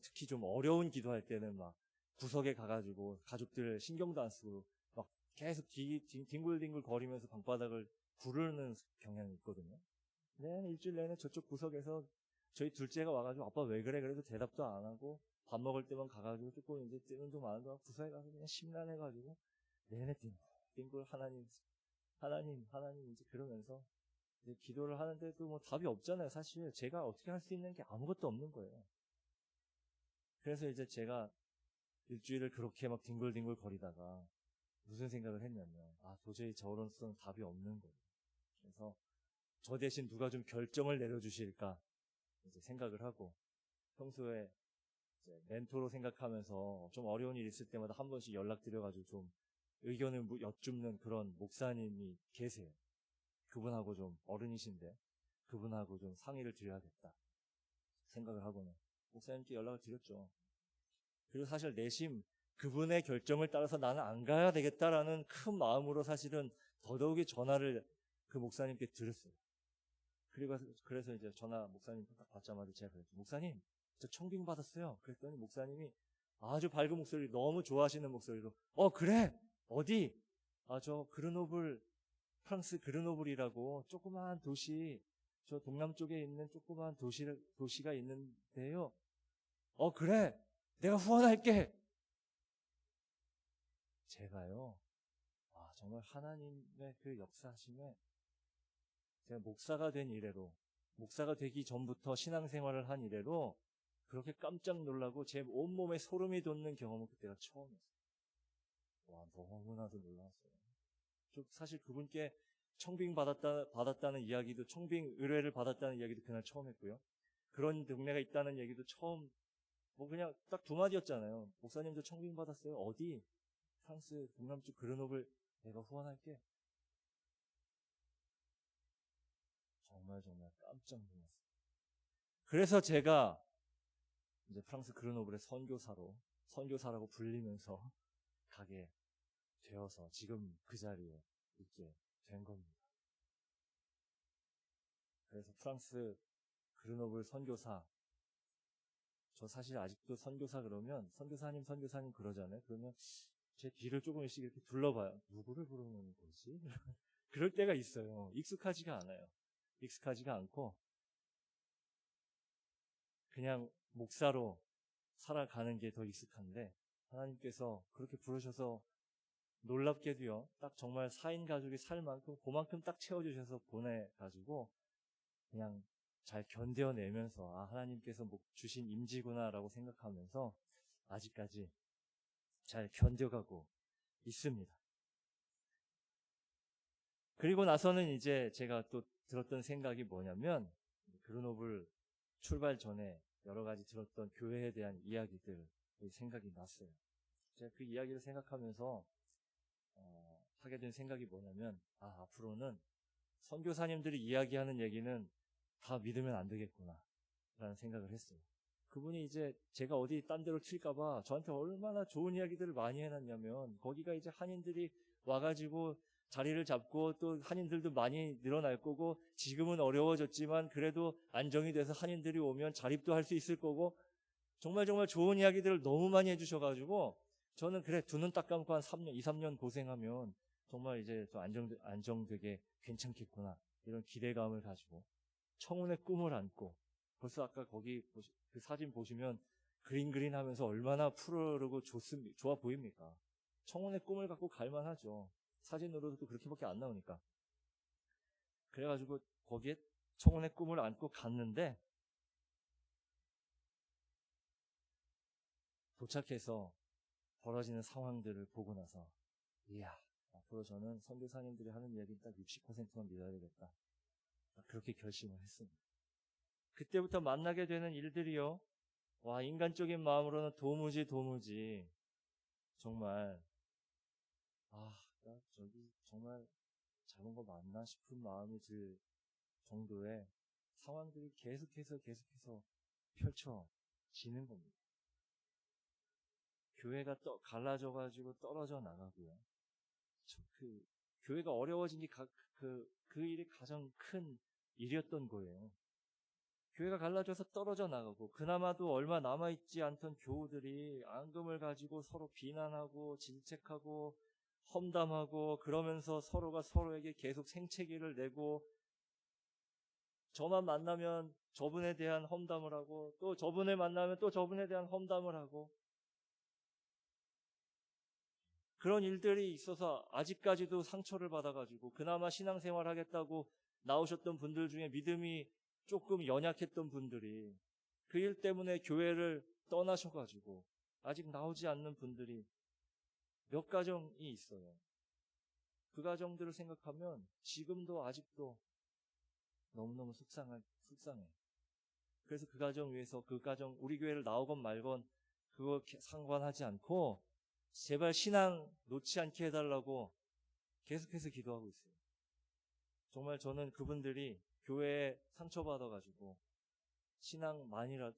특히 좀 어려운 기도할 때는 막 구석에 가가지고 가족들 신경도 안 쓰고 막 계속 뒹굴뒹굴 거리면서 방바닥을 구르는 경향이 있거든요. 네, 일주일 내내 저쪽 구석에서 저희 둘째가 와가지고 아빠 왜 그래? 그래도 대답도 안 하고 밥 먹을 때만 가가지고 조금 이제 뛰는 좀 안 하고 구석에 가서 그냥 심란해가지고 내내 뒹굴 하나님 이제 그러면서 이제 기도를 하는데도 뭐 답이 없잖아요. 사실 제가 어떻게 할 수 있는 게 아무것도 없는 거예요. 그래서 이제 제가 일주일을 그렇게 막 뒹굴뒹굴 거리다가 무슨 생각을 했냐면 도저히 저로서는 답이 없는 거예요. 그래서 저 대신 누가 좀 결정을 내려주실까 이제 생각을 하고 평소에 이제 멘토로 생각하면서 좀 어려운 일 있을 때마다 한 번씩 연락드려가지고 좀 의견을 여쭙는 그런 목사님이 계세요. 그분하고 좀 어른이신데 그분하고 좀 상의를 드려야겠다 생각을 하고는 목사님께 연락을 드렸죠. 그리고 사실 내심 그분의 결정을 따라서 나는 안 가야 되겠다라는 큰 마음으로 사실은 더더욱이 전화를 그 목사님께 드렸어요. 그래서 이제 전화 목사님 딱 받자마자 제가 그랬죠. 목사님, 저 청빙 받았어요. 그랬더니 목사님이 아주 밝은 목소리, 너무 좋아하시는 목소리로 그래? 어디? 저 프랑스 그르노블이라고 조그마한 도시, 저 동남 쪽에 있는 조그마한 도시가 있는데요. 그래. 내가 후원할게. 제가요. 정말 하나님의 그 역사하심에 제가 목사가 된 이래로, 목사가 되기 전부터 신앙생활을 한 이래로 그렇게 깜짝 놀라고 제 온몸에 소름이 돋는 경험은 그때가 처음이었어요. 와, 너무나도 놀랐어요. 사실 그분께 청빙 받았다는 이야기도, 청빙 의뢰를 받았다는 이야기도 그날 처음 했고요. 그런 동네가 있다는 얘기도 처음, 그냥 딱 두 마디였잖아요. 목사님도 청빙 받았어요. 어디? 프랑스 동남쪽 그르노블 내가 후원할게. 정말 깜짝 놀랐어요. 그래서 제가 이제 프랑스 그르노블의 선교사라고 불리면서 가게 되어서 지금 그 자리에 있게 된 겁니다. 그래서 프랑스 그르노블 선교사, 저 사실 아직도 선교사 그러면 선교사님 그러잖아요. 그러면 제 뒤를 조금씩 이렇게 둘러봐요. 누구를 부르는 거지? 그럴 때가 있어요. 익숙하지가 않아요. 익숙하지가 않고 그냥 목사로 살아가는 게 더 익숙한데 하나님께서 그렇게 부르셔서 놀랍게도요. 딱 정말 4인 가족이 살 만큼 그만큼 딱 채워주셔서 보내가지고 그냥 잘 견뎌내면서 하나님께서 주신 임지구나라고 생각하면서 아직까지 잘 견뎌가고 있습니다. 그리고 나서는 이제 제가 또 들었던 생각이 뭐냐면 그르노블 출발 전에 여러 가지 들었던 교회에 대한 이야기들 생각이 났어요. 제가 그 이야기를 생각하면서 하게 된 생각이 뭐냐면 앞으로는 선교사님들이 이야기하는 얘기는 다 믿으면 안 되겠구나 라는 생각을 했어요. 그분이 이제 제가 어디 딴 데로 튈까봐 저한테 얼마나 좋은 이야기들을 많이 해놨냐면 거기가 이제 한인들이 와가지고 자리를 잡고 또 한인들도 많이 늘어날 거고 지금은 어려워졌지만 그래도 안정이 돼서 한인들이 오면 자립도 할 수 있을 거고 정말 좋은 이야기들을 너무 많이 해주셔가지고 저는 그래 두 눈 딱 감고 한 2, 3년 고생하면 정말 이제 또 안정되게 괜찮겠구나 이런 기대감을 가지고 청운의 꿈을 안고 벌써 아까 거기 그 사진 보시면 그린 하면서 얼마나 푸르르고 좋아 보입니까? 청운의 꿈을 갖고 갈만하죠. 사진으로도 그렇게밖에 안 나오니까. 그래가지고 거기에 청운의 꿈을 안고 갔는데 도착해서 벌어지는 상황들을 보고 나서 이야, 앞으로 저는 선교사님들이 하는 이야기는 딱 60%만 믿어야 되겠다. 그렇게 결심을 했습니다. 그때부터 만나게 되는 일들이요. 와, 인간적인 마음으로는 도무지 정말 나 저기 정말 잘못 거 맞나 싶은 마음이 들 정도의 상황들이 계속해서 펼쳐지는 겁니다. 교회가 갈라져가지고 떨어져 나가고요. 교회가 어려워진 게 그 일이 가장 큰 일이었던 거예요. 교회가 갈라져서 떨어져 나가고, 그나마도 얼마 남아있지 않던 교우들이 앙금을 가지고 서로 비난하고 질책하고 험담하고, 그러면서 서로가 서로에게 계속 생채기를 내고, 저만 만나면 저분에 대한 험담을 하고, 또 저분을 만나면 또 저분에 대한 험담을 하고, 그런 일들이 있어서 아직까지도 상처를 받아가지고, 그나마 신앙생활 하겠다고 나오셨던 분들 중에 믿음이 조금 연약했던 분들이 그 일 때문에 교회를 떠나셔가지고 아직 나오지 않는 분들이 몇 가정이 있어요. 그 가정들을 생각하면 지금도 아직도 너무너무 속상해. 그래서 그 가정 위해서 우리 교회를 나오건 말건 그거 상관하지 않고 제발 신앙 놓지 않게 해달라고 계속해서 기도하고 있어요. 정말 저는 그분들이 교회에 상처받아가지고 신앙에서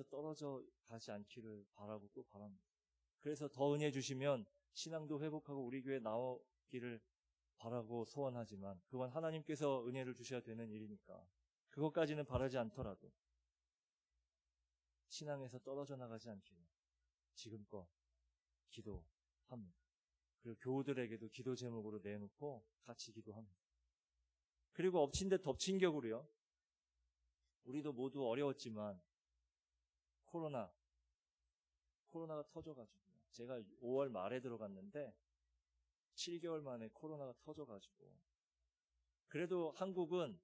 떨어져 가지 않기를 바라고 또 바랍니다. 그래서 더 은혜 주시면 신앙도 회복하고 우리 교회에 나오기를 바라고 소원하지만, 그건 하나님께서 은혜를 주셔야 되는 일이니까 그것까지는 바라지 않더라도 신앙에서 떨어져 나가지 않기를 지금껏 기도합니다. 그리고 교우들에게도 기도 제목으로 내놓고 같이 기도합니다. 그리고 엎친 데 덮친 격으로요. 우리도 모두 어려웠지만 코로나가 터져가지고, 제가 5월 말에 들어갔는데 7개월 만에 코로나가 터져가지고, 그래도 한국은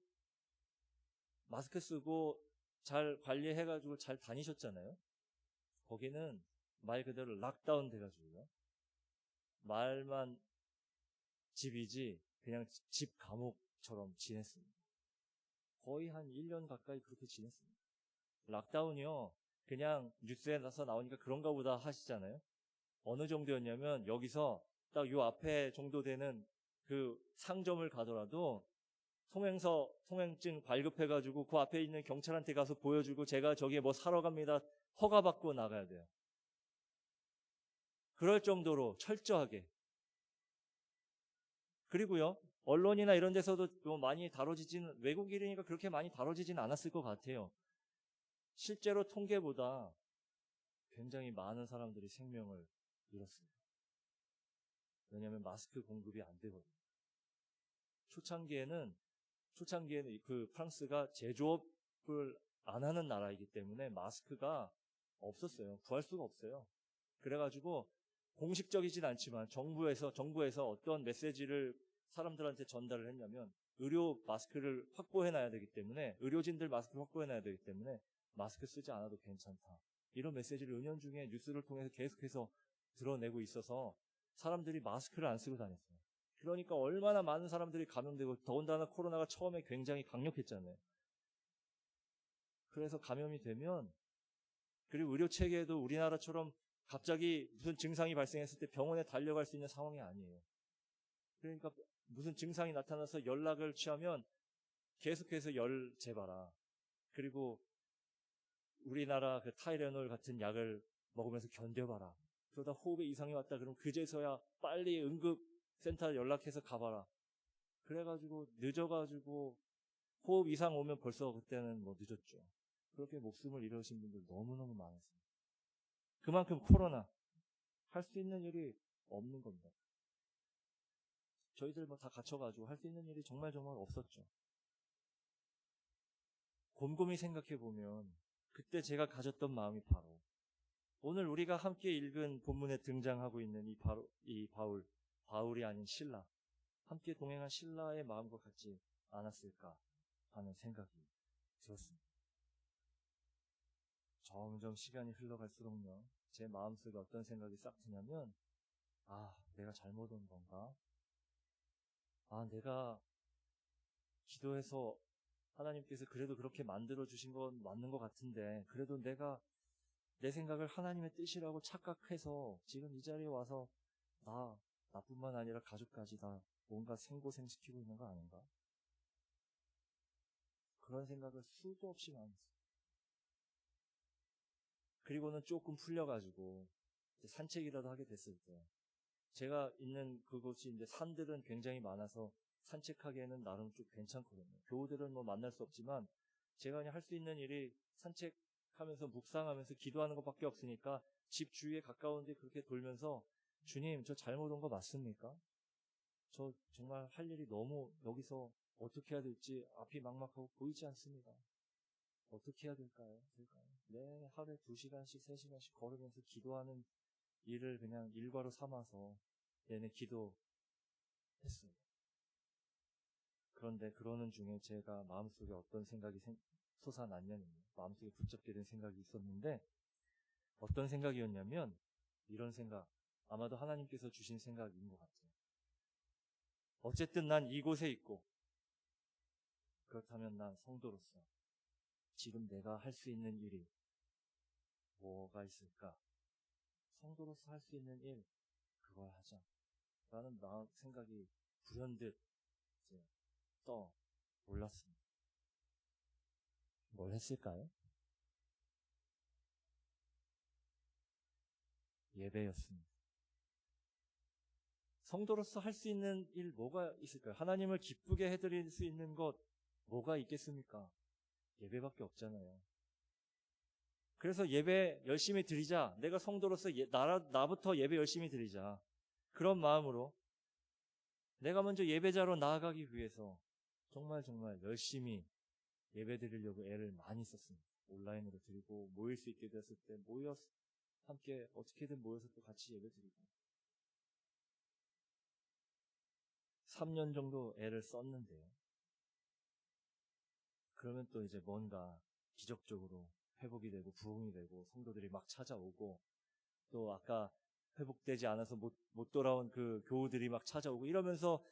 마스크 쓰고 잘 관리해가지고 잘 다니셨잖아요. 거기는 말 그대로 락다운 돼가지고요. 말만 집이지 그냥 집 감옥처럼 지냈습니다. 거의 한 1년 가까이 그렇게 지냈습니다. 락다운이요, 그냥 뉴스에 나오니까 그런가 보다 하시잖아요. 어느 정도였냐면, 여기서 딱 요 앞에 정도 되는 그 상점을 가더라도 통행증 발급해가지고 그 앞에 있는 경찰한테 가서 보여주고, 제가 저기에 뭐 사러 갑니다 허가받고 나가야 돼요. 그럴 정도로 철저하게. 그리고요, 언론이나 이런 데서도 뭐 많이 외국 일이니까 그렇게 많이 다뤄지지는 않았을 것 같아요. 실제로 통계보다 굉장히 많은 사람들이 생명을 잃었습니다. 왜냐하면 마스크 공급이 안 되거든요. 초창기에는 그 프랑스가 제조업을 안 하는 나라이기 때문에 마스크가 없었어요. 구할 수가 없어요. 그래가지고 공식적이진 않지만 정부에서 어떤 메시지를 사람들한테 전달을 했냐면, 의료 마스크를 확보해놔야 되기 때문에, 의료진들 마스크를 확보해놔야 되기 때문에 마스크 쓰지 않아도 괜찮다, 이런 메시지를 은연중에 뉴스를 통해서 계속해서 드러내고 있어서 사람들이 마스크를 안 쓰고 다녔어요. 그러니까 얼마나 많은 사람들이 감염되고, 더군다나 코로나가 처음에 굉장히 강력했잖아요. 그래서 감염이 되면, 그리고 의료 체계에도 우리나라처럼 갑자기 무슨 증상이 발생했을 때 병원에 달려갈 수 있는 상황이 아니에요. 그러니까 무슨 증상이 나타나서 연락을 취하면 계속해서 열 재봐라, 그리고 우리나라 그 타이레놀 같은 약을 먹으면서 견뎌봐라. 그러다 호흡에 이상이 왔다 그러면 그제서야 빨리 응급센터 연락해서 가봐라. 그래가지고 늦어가지고 호흡 이상 오면 벌써 그때는 뭐 늦었죠. 그렇게 목숨을 잃으신 분들 너무너무 많았습니다. 그만큼 코로나 할 수 있는 일이 없는 겁니다. 저희들 뭐 다 갇혀가지고 할 수 있는 일이 정말 없었죠. 곰곰이 생각해보면 그때 제가 가졌던 마음이 바로 오늘 우리가 함께 읽은 본문에 등장하고 있는 이 바울이 아닌 실라, 함께 동행한 실라의 마음과 같지 않았을까 하는 생각이 들었습니다. 점점 시간이 흘러갈수록요, 제 마음속에 어떤 생각이 싹 드냐면, 내가 잘못 온 건가? 내가 기도해서 하나님께서 그래도 그렇게 만들어 주신 건 맞는 것 같은데, 그래도 내가 내 생각을 하나님의 뜻이라고 착각해서 지금 이 자리에 와서 나뿐만 아니라 가족까지 다 뭔가 생고생시키고 있는 거 아닌가? 그런 생각을 수도 없이 많이 했어요. 그리고는 조금 풀려가지고 산책이라도 하게 됐을 때, 제가 있는 그곳이 이제 산들은 굉장히 많아서 산책하기에는 나름 좀 괜찮거든요. 교우들은 뭐 만날 수 없지만 제가 그냥 할 수 있는 일이 산책하면서 묵상하면서 기도하는 것밖에 없으니까 집 주위에 가까운데 그렇게 돌면서 주님, 저 잘못 온 거 맞습니까? 저 정말 할 일이 너무 여기서 어떻게 해야 될지 앞이 막막하고 보이지 않습니다. 어떻게 해야 될까요? 네, 하루에 2시간씩, 3시간씩 걸으면서 기도하는 일을 그냥 일과로 삼아서 내내 기도했어요. 그런데 그러는 중에 제가 마음속에 어떤 생각이 솟아났냐면요. 마음속에 붙잡게 된 생각이 있었는데, 어떤 생각이었냐면 이런 생각, 아마도 하나님께서 주신 생각인 것 같아요. 어쨌든 난 이곳에 있고, 그렇다면 난 성도로서 지금 내가 할 수 있는 일이 뭐가 있을까? 성도로서 할 수 있는 일, 그걸 하자 라는 생각이 불현듯 이제 떠올랐습니다. 뭘 했을까요? 예배였습니다. 성도로서 할 수 있는 일 뭐가 있을까요? 하나님을 기쁘게 해드릴 수 있는 것 뭐가 있겠습니까? 예배밖에 없잖아요. 그래서 예배 열심히 드리자. 내가 성도로서 나부터 예배 열심히 드리자. 그런 마음으로 내가 먼저 예배자로 나아가기 위해서 정말 열심히 예배 드리려고 애를 많이 썼습니다. 온라인으로 드리고 모일 수 있게 됐을 때 함께 어떻게든 모여서 또 같이 예배 드리고 3년 정도 애를 썼는데요. 그러면 또 이제 뭔가 기적적으로 회복이 되고 부흥이 되고 성도들이 막 찾아오고 또 아까 회복되지 않아서 못 돌아온 그 교우들이 막 찾아오고 이러면서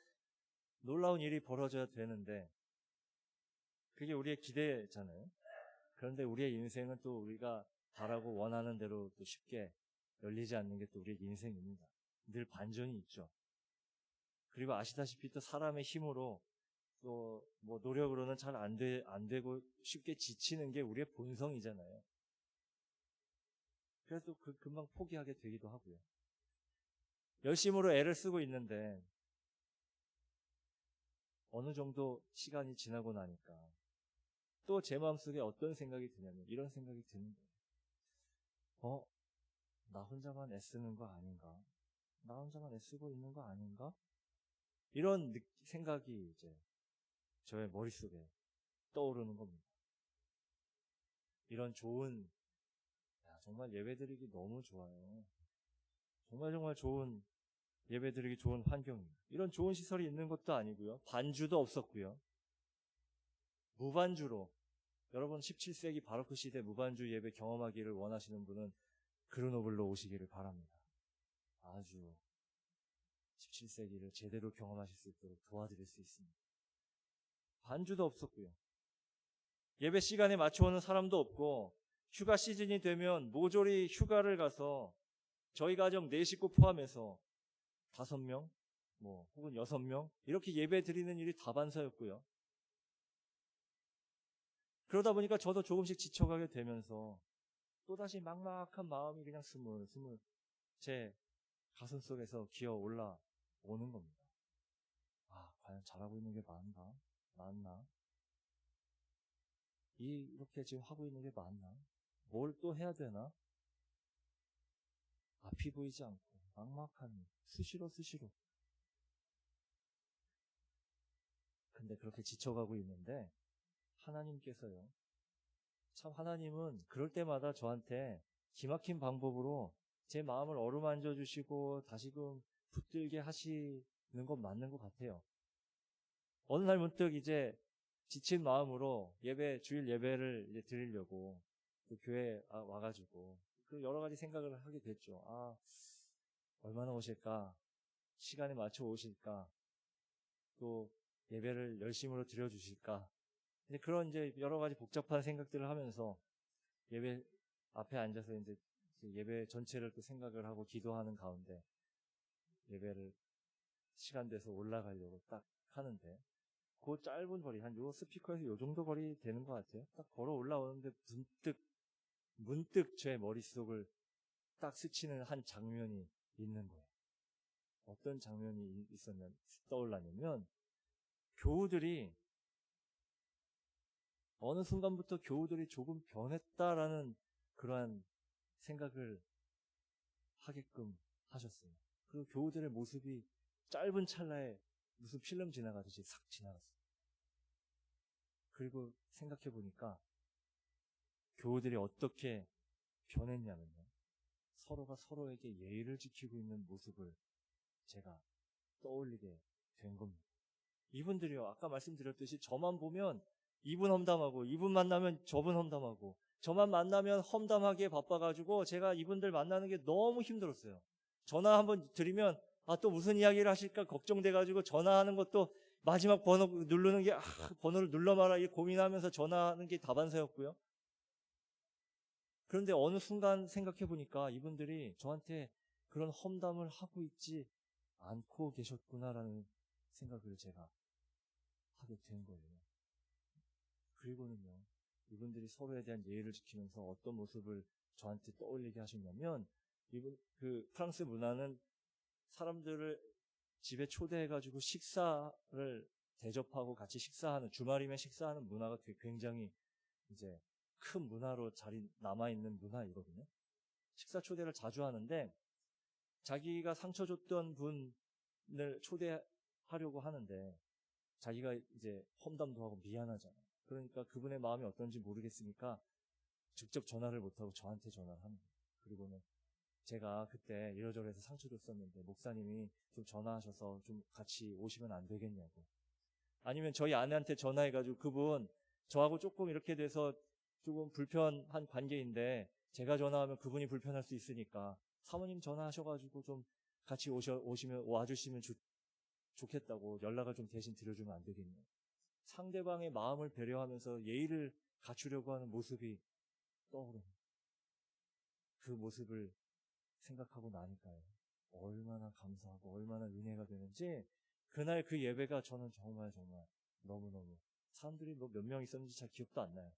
놀라운 일이 벌어져야 되는데 그게 우리의 기대잖아요. 그런데 우리의 인생은 또 우리가 바라고 원하는 대로 또 쉽게 열리지 않는 게 또 우리의 인생입니다. 늘 반전이 있죠. 그리고 아시다시피 또 사람의 힘으로 또 뭐 노력으로는 잘 안 되고 쉽게 지치는 게 우리의 본성이잖아요. 그래서 금방 포기하게 되기도 하고요. 열심으로 애를 쓰고 있는데 어느 정도 시간이 지나고 나니까 또 제 마음속에 어떤 생각이 드냐면 이런 생각이 드는 거예요. 나 혼자만 애쓰는 거 아닌가? 나 혼자만 애쓰고 있는 거 아닌가? 이런 생각이 이제 저의 머릿속에 떠오르는 겁니다. 이런 정말 예배드리기 너무 좋아요. 정말 좋은 예배드리기 좋은 환경입니다. 이런 좋은 시설이 있는 것도 아니고요. 반주도 없었고요. 무반주로 여러분 17세기 바로크 시대 무반주 예배 경험하기를 원하시는 분은 그르노블로 오시기를 바랍니다. 아주 17세기를 제대로 경험하실 수 있도록 도와드릴 수 있습니다. 반주도 없었고요. 예배 시간에 맞춰오는 사람도 없고 휴가 시즌이 되면 모조리 휴가를 가서 저희 가정 4식구 포함해서 5명 혹은 6명 이렇게 예배 드리는 일이 다반사였고요. 그러다 보니까 저도 조금씩 지쳐가게 되면서 또다시 막막한 마음이 그냥 스물스물 제 가슴 속에서 기어 올라오는 겁니다. 과연 잘하고 있는 게 맞나? 이렇게 지금 하고 있는 게 맞나? 뭘 또 해야 되나? 앞이 보이지 않고 막막한 수시로 근데 그렇게 지쳐가고 있는데 하나님께서요. 참 하나님은 그럴 때마다 저한테 기막힌 방법으로 제 마음을 어루만져 주시고 다시금 붙들게 하시는 건 맞는 것 같아요. 어느 날 문득 이제 지친 마음으로 주일 예배를 이제 드리려고 그 교회에 와가지고 그 여러 가지 생각을 하게 됐죠. 얼마나 오실까? 시간에 맞춰 오실까? 또 예배를 열심으로 드려주실까? 이제 그런 이제 여러 가지 복잡한 생각들을 하면서 예배 앞에 앉아서 이제 예배 전체를 또 생각을 하고 기도하는 가운데 예배를 시간 돼서 올라가려고 딱 하는데 그 짧은 거리, 한 요 스피커에서 요 정도 거리 되는 것 같아요. 딱 걸어 올라오는데 문득 제 머릿속을 딱 스치는 한 장면이 있는 거예요. 어떤 장면이 떠올랐냐면, 교우들이, 어느 순간부터 교우들이 조금 변했다라는 그러한 생각을 하게끔 하셨어요. 그리고 교우들의 모습이 짧은 찰나에 무슨 필름 지나가듯이 싹 지나갔어요. 그리고 생각해 보니까 교우들이 어떻게 변했냐면요. 서로가 서로에게 예의를 지키고 있는 모습을 제가 떠올리게 된 겁니다. 이분들이요, 아까 말씀드렸듯이 저만 보면 이분 험담하고, 이분 만나면 저분 험담하고, 저만 만나면 험담하기에 바빠가지고 제가 이분들 만나는 게 너무 힘들었어요. 전화 한번 드리면 또 무슨 이야기를 하실까 걱정돼가지고 전화하는 것도 마지막 번호 누르는 게 번호를 눌러봐라 이 고민하면서 전화하는 게 다반사였고요. 그런데 어느 순간 생각해 보니까 이분들이 저한테 그런 험담을 하고 있지 않고 계셨구나라는 생각을 제가 하게 된 거예요. 그리고는요, 이분들이 서로에 대한 예의를 지키면서 어떤 모습을 저한테 떠올리게 하셨냐면, 프랑스 문화는 사람들을 집에 초대해가지고 식사를 대접하고 같이 식사하는, 주말이면 식사하는 문화가 굉장히 이제 큰 문화로 남아있는 문화이거든요. 식사 초대를 자주 하는데, 자기가 상처 줬던 분을 초대하려고 하는데, 자기가 이제 험담도 하고 미안하잖아요. 그러니까 그분의 마음이 어떤지 모르겠으니까 직접 전화를 못하고 저한테 전화를 합니다. 그리고는 제가 그때 이러저러해서 상처 줬었는데 목사님이 좀 전화하셔서 좀 같이 오시면 안 되겠냐고. 아니면 저희 아내한테 전화해가지고 그분 저하고 조금 이렇게 돼서 조금 불편한 관계인데 제가 전화하면 그분이 불편할 수 있으니까 사모님 전화하셔가지고 좀 같이 와주시면 좋겠다고 연락을 좀 대신 드려주면 안 되겠냐고. 상대방의 마음을 배려하면서 예의를 갖추려고 하는 모습이 떠오릅니다. 그 모습을 생각하고 나니까요. 얼마나 감사하고 얼마나 은혜가 되는지 그날 그 예배가 저는 정말 너무너무 사람들이 몇 명 있었는지 잘 기억도 안 나요.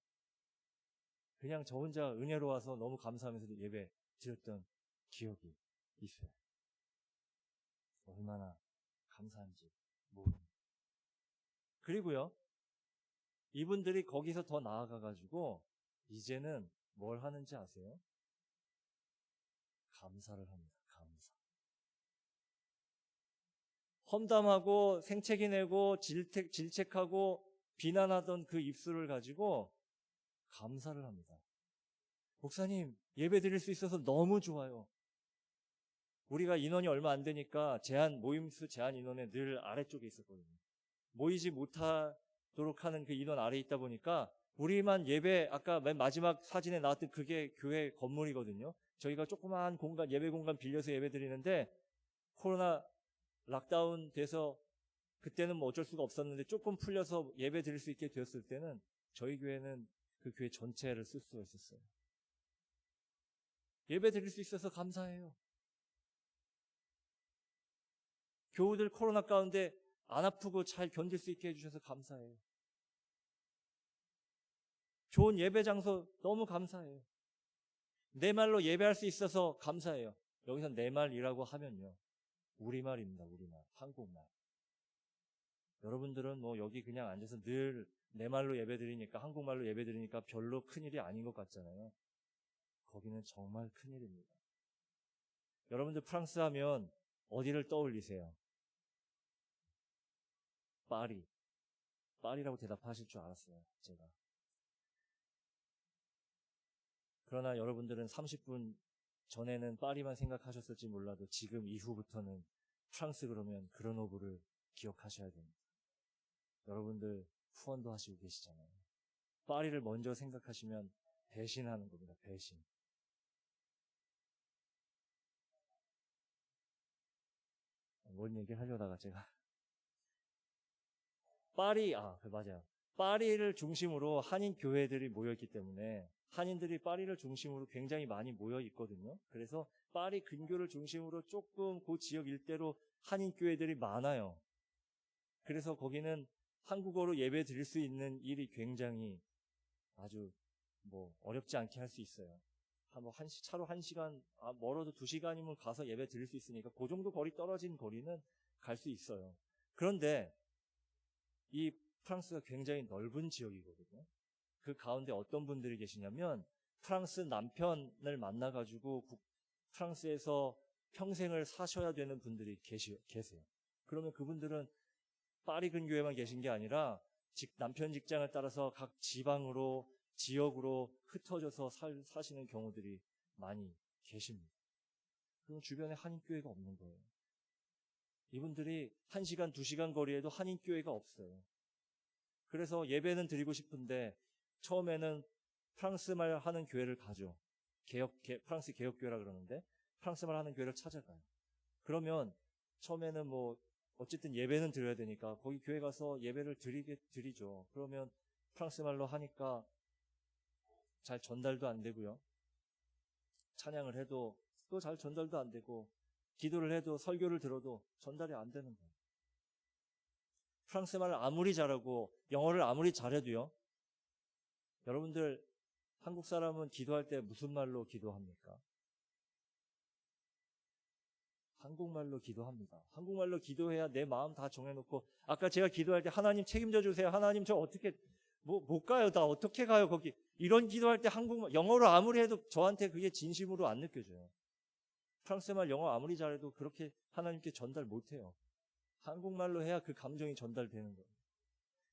그냥 저 혼자 은혜로 와서 너무 감사하면서 예배 드렸던 기억이 있어요. 얼마나 감사한지 모릅니다. 그리고요. 이분들이 거기서 더 나아가가지고 이제는 뭘 하는지 아세요? 감사를 합니다. 감사. 험담하고 생채기 내고 질책하고 비난하던 그 입술을 가지고 감사를 합니다. 목사님, 예배 드릴 수 있어서 너무 좋아요. 우리가 인원이 얼마 안 되니까 모임수 제한 인원에 늘 아래쪽에 있었거든요. 모이지 못하도록 하는 그 인원 아래에 있다 보니까 우리만 예배, 아까 맨 마지막 사진에 나왔던 그게 교회 건물이거든요. 저희가 조그마한 예배 공간 빌려서 예배 드리는데 코로나 락다운 돼서 그때는 뭐 어쩔 수가 없었는데 조금 풀려서 예배 드릴 수 있게 되었을 때는 저희 교회는 그 교회 전체를 쓸 수가 있었어요. 예배 드릴 수 있어서 감사해요. 교우들 코로나 가운데 안 아프고 잘 견딜 수 있게 해주셔서 감사해요. 좋은 예배 장소 너무 감사해요. 내 말로 예배할 수 있어서 감사해요. 여기서 내 말이라고 하면요. 우리말입니다. 우리말. 한국말. 여러분들은 뭐 여기 그냥 앉아서 늘 내 말로 예배드리니까 한국말로 예배드리니까 별로 큰일이 아닌 것 같잖아요. 거기는 정말 큰일입니다. 여러분들 프랑스 하면 어디를 떠올리세요? 파리. 파리라고 대답하실 줄 알았어요. 제가. 그러나 여러분들은 30분 전에는 파리만 생각하셨을지 몰라도 지금 이후부터는 프랑스 그러면 그르노블을 기억하셔야 됩니다. 여러분들 후원도 하시고 계시잖아요. 파리를 먼저 생각하시면 배신하는 겁니다. 배신. 뭔 얘기를 하려다가 제가 파리, 맞아요. 파리를 중심으로 한인 교회들이 모여있기 때문에 한인들이 파리를 중심으로 굉장히 많이 모여 있거든요. 그래서 파리 근교를 중심으로 조금 그 지역 일대로 한인 교회들이 많아요. 그래서 거기는 한국어로 예배 드릴 수 있는 일이 굉장히 아주 어렵지 않게 할 수 있어요. 차로 1시간, 멀어도 2시간이면 가서 예배 드릴 수 있으니까 그 정도 거리 떨어진 거리는 갈 수 있어요. 그런데 이 프랑스가 굉장히 넓은 지역이거든요. 그 가운데 어떤 분들이 계시냐면 프랑스 남편을 만나가지고 프랑스에서 평생을 사셔야 되는 분들이 계세요. 그러면 그분들은 파리 근교에만 계신 게 아니라 남편 직장을 따라서 각 지역으로 흩어져서 사시는 경우들이 많이 계십니다. 그럼 주변에 한인교회가 없는 거예요. 이분들이 1시간, 2시간 거리에도 한인교회가 없어요. 그래서 예배는 드리고 싶은데 처음에는 프랑스말 하는 교회를 가죠. 프랑스 개혁교회라 그러는데 프랑스말 하는 교회를 찾아가요. 그러면 처음에는 어쨌든 예배는 드려야 되니까 거기 교회 가서 예배를 드리죠. 그러면 프랑스말로 하니까 잘 전달도 안 되고요. 찬양을 해도 또 잘 전달도 안 되고 기도를 해도 설교를 들어도 전달이 안 되는 거예요. 프랑스말을 아무리 잘하고 영어를 아무리 잘해도요. 여러분들 한국 사람은 기도할 때 무슨 말로 기도합니까? 한국말로 기도합니다. 한국말로 기도해야 내 마음 다 정해놓고 아까 제가 기도할 때 하나님 책임져 주세요. 하나님 저 어떻게 못 가요. 나 어떻게 가요 거기. 이런 기도할 때 영어로 아무리 해도 저한테 그게 진심으로 안 느껴져요. 프랑스말 영어 아무리 잘해도 그렇게 하나님께 전달 못해요. 한국말로 해야 그 감정이 전달되는 거예요.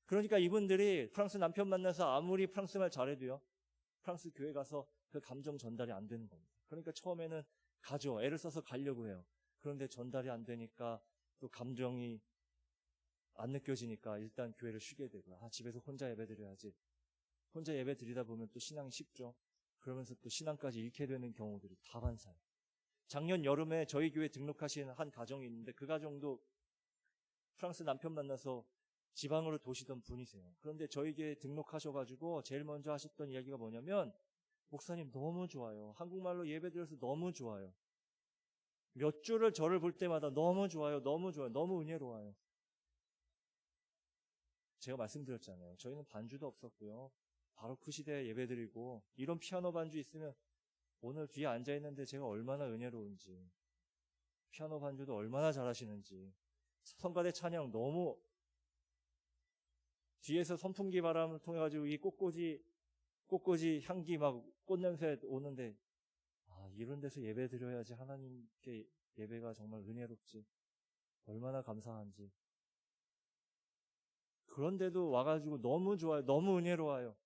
그러니까 이분들이 프랑스 남편 만나서 아무리 프랑스말 잘해도요. 프랑스 교회 가서 그 감정 전달이 안 되는 겁니다. 그러니까 처음에는 가죠. 애를 써서 가려고 해요. 그런데 전달이 안 되니까 또 감정이 안 느껴지니까 일단 교회를 쉬게 되고요. 집에서 혼자 예배 드려야지. 혼자 예배 드리다 보면 또 신앙이 쉽죠. 그러면서 또 신앙까지 잃게 되는 경우들이 다반사예요. 작년 여름에 저희 교회 등록하신 한 가정이 있는데 그 가정도 프랑스 남편 만나서 지방으로 도시던 분이세요. 그런데 저희 교회에 등록하셔가지고 제일 먼저 하셨던 이야기가 뭐냐면 목사님 너무 좋아요. 한국말로 예배 드려서 너무 좋아요. 몇 주를 저를 볼 때마다 너무 좋아요. 너무 좋아요. 너무 은혜로워요. 제가 말씀드렸잖아요. 저희는 반주도 없었고요. 바로크 시대에 예배 드리고 이런 피아노 반주 있으면 오늘 뒤에 앉아있는데 제가 얼마나 은혜로운지 피아노 반주도 얼마나 잘하시는지 성가대 찬양 너무 뒤에서 선풍기 바람을 통해가지고 이 꽃꽂이 향기 막 꽃냄새 오는데 이런 데서 예배 드려야지 하나님께 예배가 정말 은혜롭지 얼마나 감사한지 그런데도 와가지고 너무 좋아요. 너무 은혜로워요.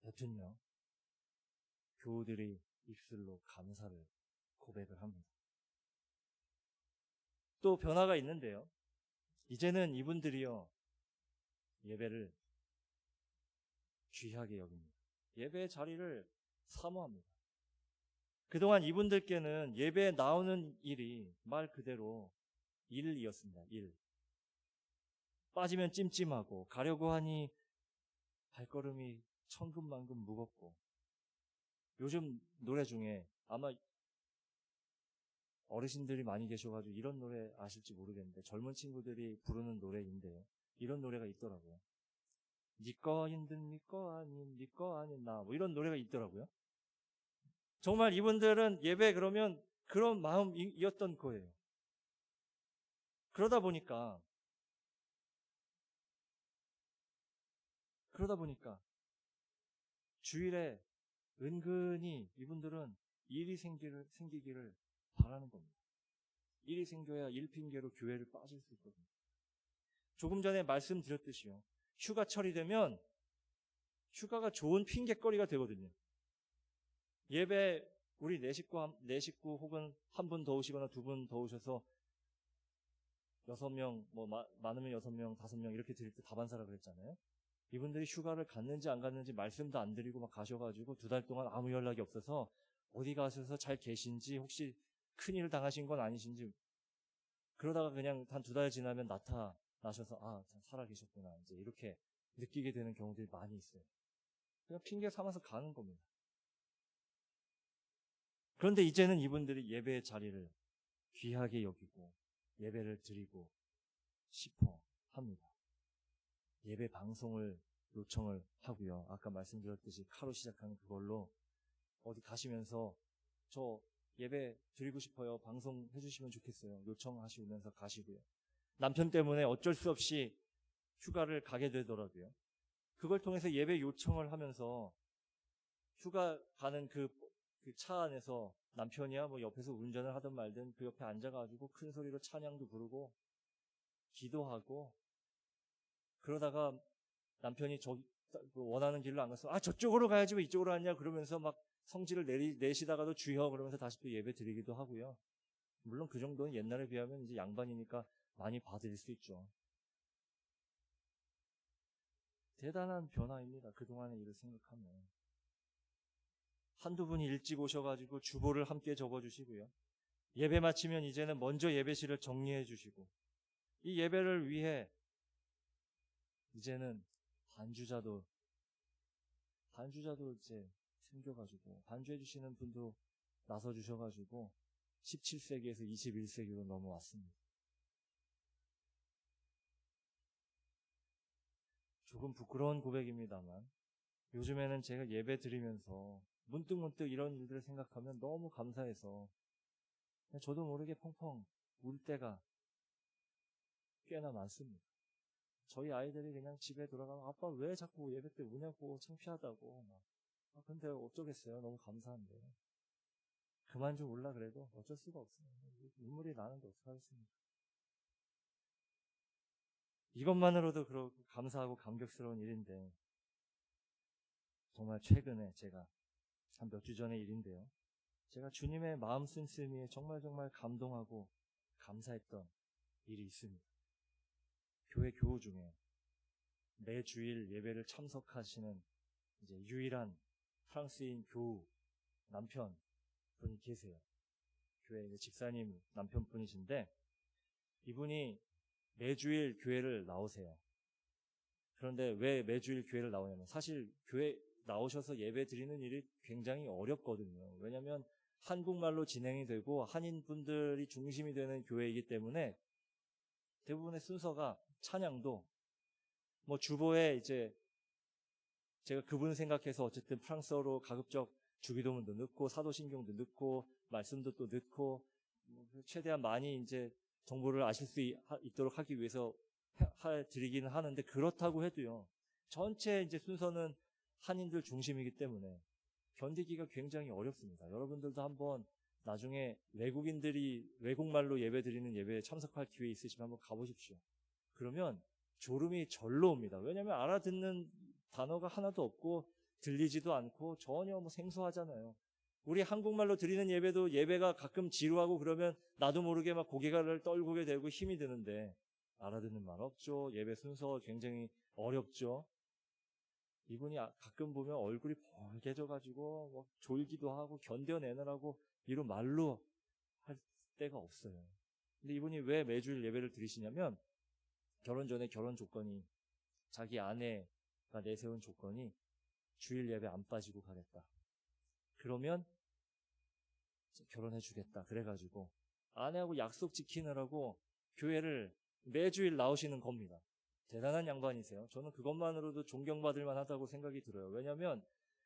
여튼요. 교우들이 입술로 감사를 고백을 합니다. 또 변화가 있는데요. 이제는 이분들이요. 예배를 귀하게 여깁니다. 예배의 자리를 사모합니다. 그동안 이분들께는 예배에 나오는 일이 말 그대로 일이었습니다. 일. 빠지면 찜찜하고 가려고 하니 발걸음이 천근만근 무겁고 요즘 노래 중에 아마 어르신들이 많이 계셔가지고 이런 노래 아실지 모르겠는데 젊은 친구들이 부르는 노래인데요. 이런 노래가 있더라고요. 니꺼인 듯 니꺼 아닌 나 이런 노래가 있더라고요. 정말 이분들은 예배 그러면 그런 마음이었던 거예요. 그러다 보니까 주일에 은근히 이분들은 일이 생기기를 바라는 겁니다. 일이 생겨야 일 핑계로 교회를 빠질 수 있거든요. 조금 전에 말씀드렸듯이요. 휴가철이 되면 휴가가 좋은 핑계거리가 되거든요. 예배 우리 네 식구 혹은 한 분 더 오시거나 두 분 더 오셔서 6명, 많으면 6명, 5명 이렇게 드릴 때 다반사라 그랬잖아요. 이분들이 휴가를 갔는지 안 갔는지 말씀도 안 드리고 막 가셔가지고 2달 동안 아무 연락이 없어서 어디 가셔서 잘 계신지, 혹시 큰일 당하신 건 아니신지, 그러다가 그냥 한 2달 지나면 나타나셔서 아, 살아 계셨구나, 이제 이렇게 느끼게 되는 경우들이 많이 있어요. 그냥 핑계 삼아서 가는 겁니다. 그런데 이제는 이분들이 예배의 자리를 귀하게 여기고 예배를 드리고 싶어 합니다. 예배 방송을 요청을 하고요. 아까 말씀드렸듯이 카로 시작하는 그걸로 어디 가시면서 저 예배 드리고 싶어요. 방송 해주시면 좋겠어요. 요청하시면서 가시고요. 남편 때문에 어쩔 수 없이 휴가를 가게 되더라고요. 그걸 통해서 예배 요청을 하면서 휴가 가는 그 차 안에서 남편이야 뭐 옆에서 운전을 하든 말든 그 옆에 앉아가지고 큰 소리로 찬양도 부르고 기도하고, 그러다가 남편이 원하는 길로 안 가서 아, 저쪽으로 가야지 왜 이쪽으로 왔냐 그러면서 막 성질을 내시다가도 주여 그러면서 다시 또 예배 드리기도 하고요. 물론 그 정도는 옛날에 비하면 이제 양반이니까 많이 봐드릴 수 있죠. 대단한 변화입니다. 그동안의 일을 생각하면. 한두 분이 일찍 오셔가지고 주보를 함께 적어주시고요. 예배 마치면 이제는 먼저 예배실을 정리해 주시고, 이 예배를 위해 이제는 반주자도 이제 생겨가지고 반주해 주시는 분도 나서 주셔가지고 17세기에서 21세기로 넘어왔습니다. 조금 부끄러운 고백입니다만 요즘에는 제가 예배 드리면서 문득문득 이런 일들을 생각하면 너무 감사해서 저도 모르게 펑펑 울 때가 꽤나 많습니다. 저희 아이들이 그냥 집에 돌아가면 아빠 왜 자꾸 예배 때 우냐고 창피하다고 근데 어쩌겠어요. 너무 감사한데 그만 좀 울라 그래도 어쩔 수가 없어요. 눈물이 나는데 어떡하겠습니까? 이것만으로도 그렇고 감사하고 감격스러운 일인데, 정말 최근에 제가 한 몇 주 전의 일인데요. 제가 주님의 마음 씀씀이에 정말 감동하고 감사했던 일이 있습니다. 교회 교우 중에 매주일 예배를 참석하시는 이제 유일한 프랑스인 교우 남편 분이 계세요. 교회 이제 집사님 남편분이신데 이분이 매주일 교회를 나오세요. 그런데 왜 매주일 교회를 나오냐면 사실 교회 나오셔서 예배 드리는 일이 굉장히 어렵거든요. 왜냐하면 한국말로 진행이 되고 한인분들이 중심이 되는 교회이기 때문에 대부분의 순서가 찬양도 뭐 주보에 이제 제가 그분 생각해서 어쨌든 프랑스어로 가급적 주기도문도 넣고 사도신경도 넣고 말씀도 또 넣고 최대한 많이 이제 정보를 아실 수 있도록 하기 위해서 드리기는 하는데, 그렇다고 해도요 전체 이제 순서는 한인들 중심이기 때문에 견디기가 굉장히 어렵습니다. 여러분들도 한번 나중에 외국인들이 외국말로 예배 드리는 예배에 참석할 기회 있으시면 한번 가보십시오. 그러면 졸음이 절로 옵니다. 왜냐하면 알아듣는 단어가 하나도 없고 들리지도 않고 전혀 뭐 생소하잖아요. 우리 한국말로 드리는 예배도 예배가 가끔 지루하고 그러면 나도 모르게 막 고개를 떨구게 되고 힘이 드는데 알아듣는 말 없죠. 예배 순서 굉장히 어렵죠. 이분이 가끔 보면 얼굴이 벌개져가지고 뭐 졸기도 하고 견뎌내느라고 이런 말로 할 때가 없어요. 근데 이분이 왜 매주일 예배를 드리시냐면 결혼 전에 결혼 조건이, 자기 아내가 내세운 조건이 주일 예배 안 빠지고 가겠다. 그러면 결혼해 주겠다. 그래가지고 아내하고 약속 지키느라고 교회를 매주일 나오시는 겁니다. 대단한 양반이세요. 저는 그것만으로도 존경받을 만하다고 생각이 들어요. 왜냐하면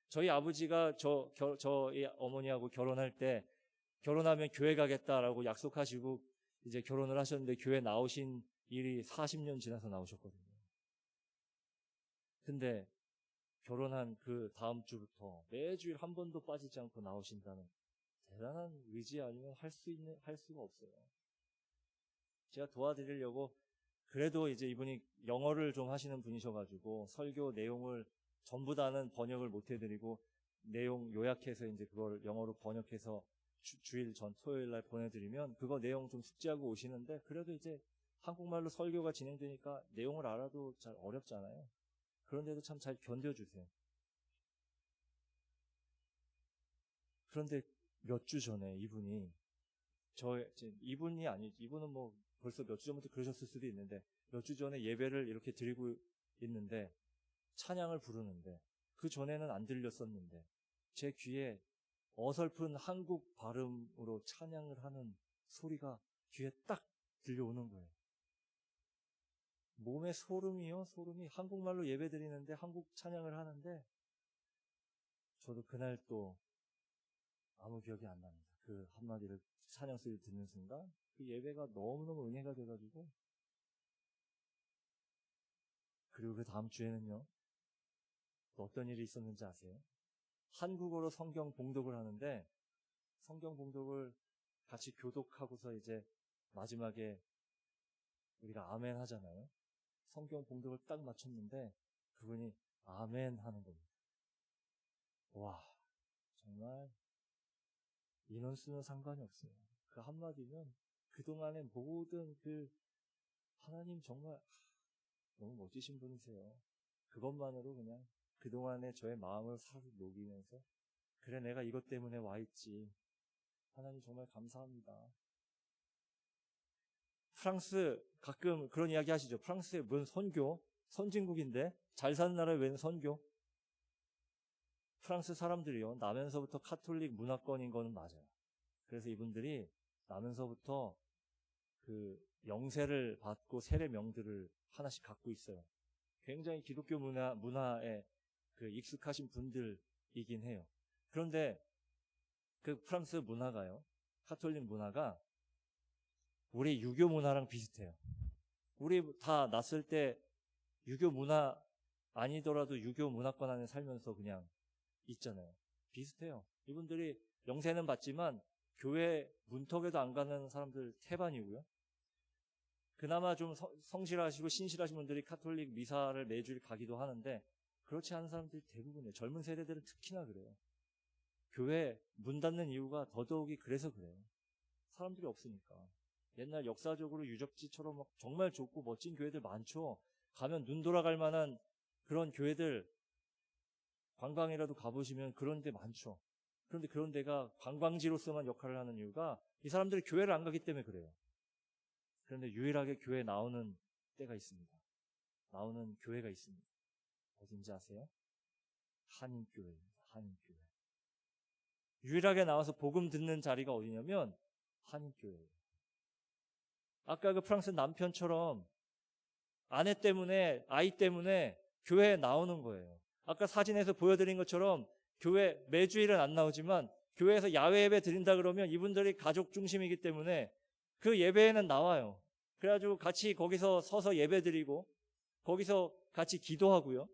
저희 아버지가 저희 어머니하고 결혼할 때 결혼하면 교회 가겠다라고 약속하시고 이제 결혼을 하셨는데 교회 나오신 일이 40년 지나서 나오셨거든요. 근데 결혼한 그 다음 주부터 매주일 한 번도 빠지지 않고 나오신다는 대단한 의지 아니면 할 수가 없어요. 제가 도와드리려고 그래도 이제 이분이 영어를 좀 하시는 분이셔가지고 설교 내용을 전부 다는 번역을 못 해드리고 내용 요약해서 이제 그걸 영어로 번역해서 주일 전 토요일 날 보내드리면 그거 내용 좀 숙지하고 오시는데, 그래도 이제 한국말로 설교가 진행되니까 내용을 알아도 잘 어렵잖아요. 그런데도 참 잘 견뎌주세요. 그런데 몇 주 전에 이분이 이분은 뭐 벌써 몇 주 전부터 그러셨을 수도 있는데 몇 주 전에 예배를 이렇게 드리고 있는데 찬양을 부르는데 그 전에는 안 들렸었는데 제 귀에 어설픈 한국 발음으로 찬양을 하는 소리가 귀에 딱 들려오는 거예요. 몸에 소름이 한국말로 예배 드리는데 한국 찬양을 하는데 저도 그날 또 아무 기억이 안 납니다. 그 한마디를 찬양 소리를 듣는 순간 그 예배가 너무너무 은혜가 돼가지고 그리고 그 다음 주에는요 또 어떤 일이 있었는지 아세요? 한국어로 성경 봉독을 하는데 성경 봉독을 같이 교독하고서 이제 마지막에 우리가 아멘 하잖아요. 성경 봉독을 딱 마쳤는데 그분이 아멘 하는 겁니다. 와, 정말 인원수는 상관이 없어요. 그 한마디면 그동안의 모든 하나님 정말 너무 멋지신 분이세요. 그것만으로 그냥 그동안의 저의 마음을 사르르 녹이면서 그래 내가 이것 때문에 와 있지. 하나님 정말 감사합니다. 프랑스 가끔 그런 이야기 하시죠. 프랑스에 뭔 선교? 선진국인데 잘 사는 나라에 웬 선교? 프랑스 사람들이요. 나면서부터 카톨릭 문화권인 거는 맞아요. 그래서 이분들이 나면서부터 그 영세를 받고 세례명들을 하나씩 갖고 있어요. 굉장히 기독교 문화에 그 익숙하신 분들이긴 해요. 그런데 그 프랑스 문화가요. 카톨릭 문화가 우리 유교 문화랑 비슷해요. 우리 다 났을 때 유교 문화 아니더라도 유교 문화권 안에 살면서 그냥 있잖아요. 비슷해요. 이분들이 영세는 받지만 교회 문턱에도 안 가는 사람들 태반이고요. 그나마 좀 성실하시고 신실하신 분들이 카톨릭 미사를 매주일 가기도 하는데 그렇지 않은 사람들이 대부분이에요. 젊은 세대들은 특히나 그래요. 교회 문 닫는 이유가 더더욱이 그래서 그래요. 사람들이 없으니까. 옛날 역사적으로 유적지처럼 막 정말 좋고 멋진 교회들 많죠. 가면 눈 돌아갈 만한 그런 교회들 관광이라도 가보시면 그런 데 많죠. 그런데 그런 데가 관광지로서만 역할을 하는 이유가 이 사람들이 교회를 안 가기 때문에 그래요. 그런데 유일하게 교회에 나오는 때가 있습니다. 나오는 교회가 있습니다. 어딘지 아세요? 한인교회입니다. 한인교회. 유일하게 나와서 복음 듣는 자리가 어디냐면 한인교회예요. 아까 그 프랑스 남편처럼 아내 때문에 아이 때문에 교회에 나오는 거예요. 아까 사진에서 보여드린 것처럼 교회 매주일은 안 나오지만 교회에서 야외 예배 드린다 그러면 이분들이 가족 중심이기 때문에 그 예배에는 나와요. 그래가지고 같이 거기서 서서 예배 드리고 거기서 같이 기도하고요.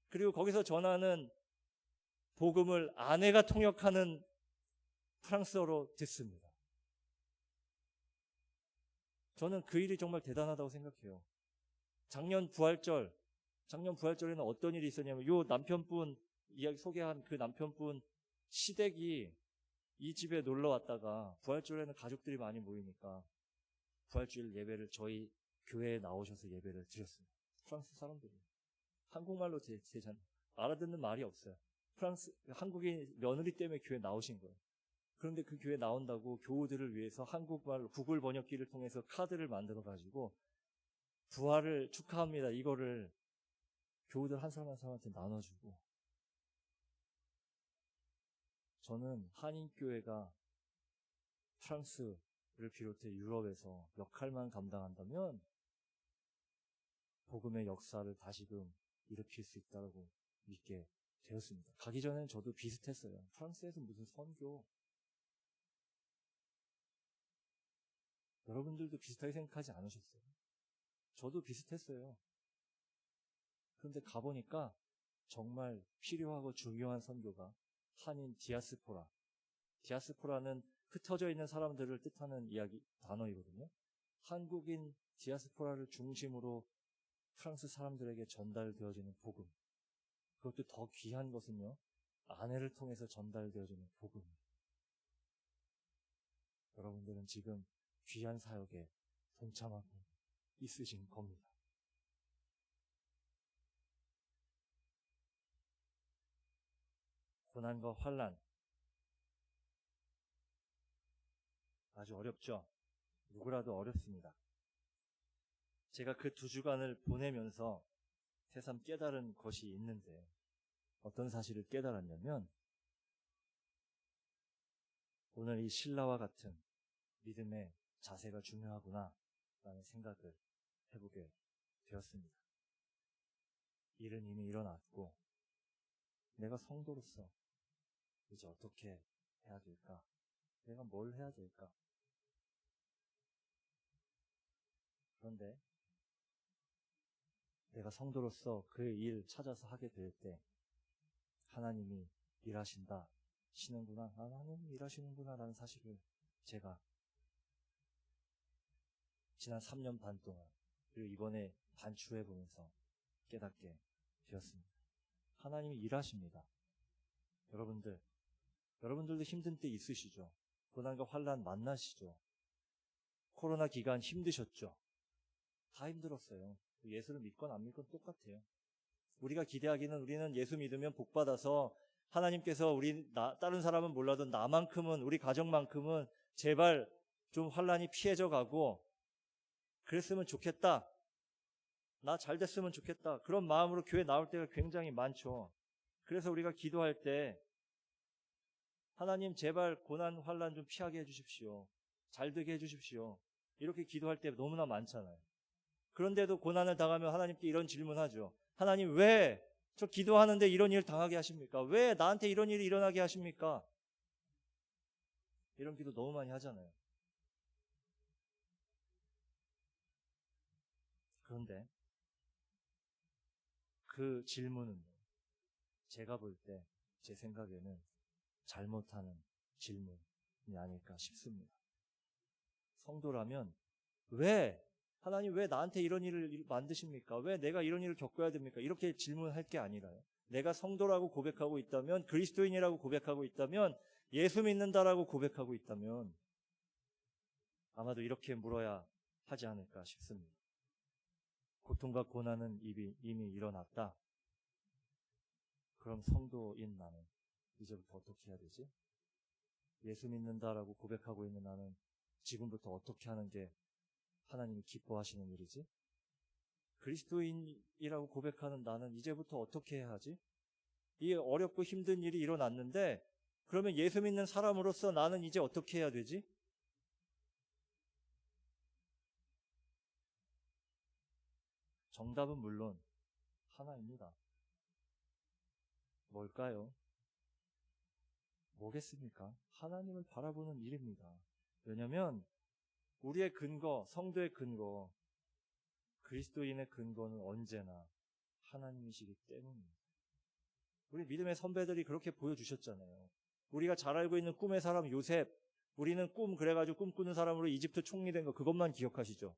그리고 거기서 전하는 복음을 아내가 통역하는 프랑스어로 듣습니다. 저는 그 일이 정말 대단하다고 생각해요. 작년 부활절에는 어떤 일이 있었냐면 요 남편분 이야기 소개한 그 남편분 시댁이 이 집에 놀러 왔다가 부활절에는 가족들이 많이 모이니까 부활주일 예배를 저희 교회에 나오셔서 예배를 드렸습니다. 프랑스 사람들이 한국말로 제잔 알아듣는 말이 없어요. 한국인 며느리 때문에 교회 나오신 거예요. 그런데 그 교회 나온다고 교우들을 위해서 한국말로 구글 번역기를 통해서 카드를 만들어 가지고 부활을 축하합니다. 이거를 교우들 한 사람 한 사람한테 나눠주고 저는 한인교회가 프랑스를 비롯해 유럽에서 역할만 감당한다면 복음의 역사를 다시금 일으킬 수 있다고 믿게 되었습니다. 가기 전에는 저도 비슷했어요. 프랑스에서 무슨 선교. 여러분들도 비슷하게 생각하지 않으셨어요? 저도 비슷했어요. 그런데 가보니까 정말 필요하고 중요한 선교가 한인 디아스포라. 디아스포라는 흩어져 있는 사람들을 뜻하는 단어이거든요. 한국인 디아스포라를 중심으로 프랑스 사람들에게 전달되어지는 복음. 그것도 더 귀한 것은요. 아내를 통해서 전달되어지는 복음. 여러분들은 지금 귀한 사역에 동참하고 있으신 겁니다. 고난과 환난, 아주 어렵죠. 누구라도 어렵습니다. 제가 그 2주간을 보내면서 새삼 깨달은 것이 있는데 어떤 사실을 깨달았냐면 오늘 이 신라와 같은 믿음의 자세가 중요하구나 라는 생각을 해보게 되었습니다. 일은 이미 일어났고 내가 성도로서 이제 어떻게 해야 될까? 내가 뭘 해야 될까? 그런데 내가 성도로서 그 일 찾아서 하게 될 때 하나님이 일하신다, 시는구나, 하나님이 일하시는구나 라는 사실을 제가 지난 3년 반 동안 그리고 이번에 반추해 보면서 깨닫게 되었습니다. 하나님이 일하십니다. 여러분들도 힘든 때 있으시죠? 고난과 환난 만나시죠? 코로나 기간 힘드셨죠? 다 힘들었어요. 예수를 믿건 안 믿건 똑같아요. 우리가 기대하기는 우리는 예수 믿으면 복받아서 하나님께서 다른 사람은 몰라도 나만큼은, 우리 가정만큼은 제발 좀 환난이 피해져 가고 그랬으면 좋겠다. 나 잘 됐으면 좋겠다. 그런 마음으로 교회 나올 때가 굉장히 많죠. 그래서 우리가 기도할 때 하나님 제발 고난 환난 좀 피하게 해주십시오. 잘 되게 해주십시오. 이렇게 기도할 때 너무나 많잖아요. 그런데도 고난을 당하면 하나님께 이런 질문하죠. 하나님 왜 저 기도하는데 이런 일 당하게 하십니까? 왜 나한테 이런 일이 일어나게 하십니까? 이런 기도 너무 많이 하잖아요. 그런데 그 질문은 제가 볼 때 제 생각에는 잘못하는 질문이 아닐까 싶습니다. 성도라면 하나님 왜 나한테 이런 일을 만드십니까? 왜 내가 이런 일을 겪어야 됩니까? 이렇게 질문할 게 아니라요. 내가 성도라고 고백하고 있다면, 그리스도인이라고 고백하고 있다면, 예수 믿는다라고 고백하고 있다면 아마도 이렇게 물어야 하지 않을까 싶습니다. 고통과 고난은 이미 일어났다. 그럼 성도인 나는 이제부터 어떻게 해야 되지? 예수 믿는다라고 고백하고 있는 나는 지금부터 어떻게 하는 게 하나님이 기뻐하시는 일이지? 그리스도인이라고 고백하는 나는 이제부터 어떻게 해야 하지? 이 어렵고 힘든 일이 일어났는데 그러면 예수 믿는 사람으로서 나는 이제 어떻게 해야 되지? 정답은 물론 하나입니다. 뭘까요? 뭐겠습니까? 하나님을 바라보는 일입니다. 왜냐하면 우리의 근거, 성도의 근거, 그리스도인의 근거는 언제나 하나님이시기 때문입니다. 우리 믿음의 선배들이 그렇게 보여주셨잖아요. 우리가 잘 알고 있는 꿈의 사람 요셉, 우리는 그래가지고 꿈꾸는 사람으로 이집트 총리 된 거 그것만 기억하시죠.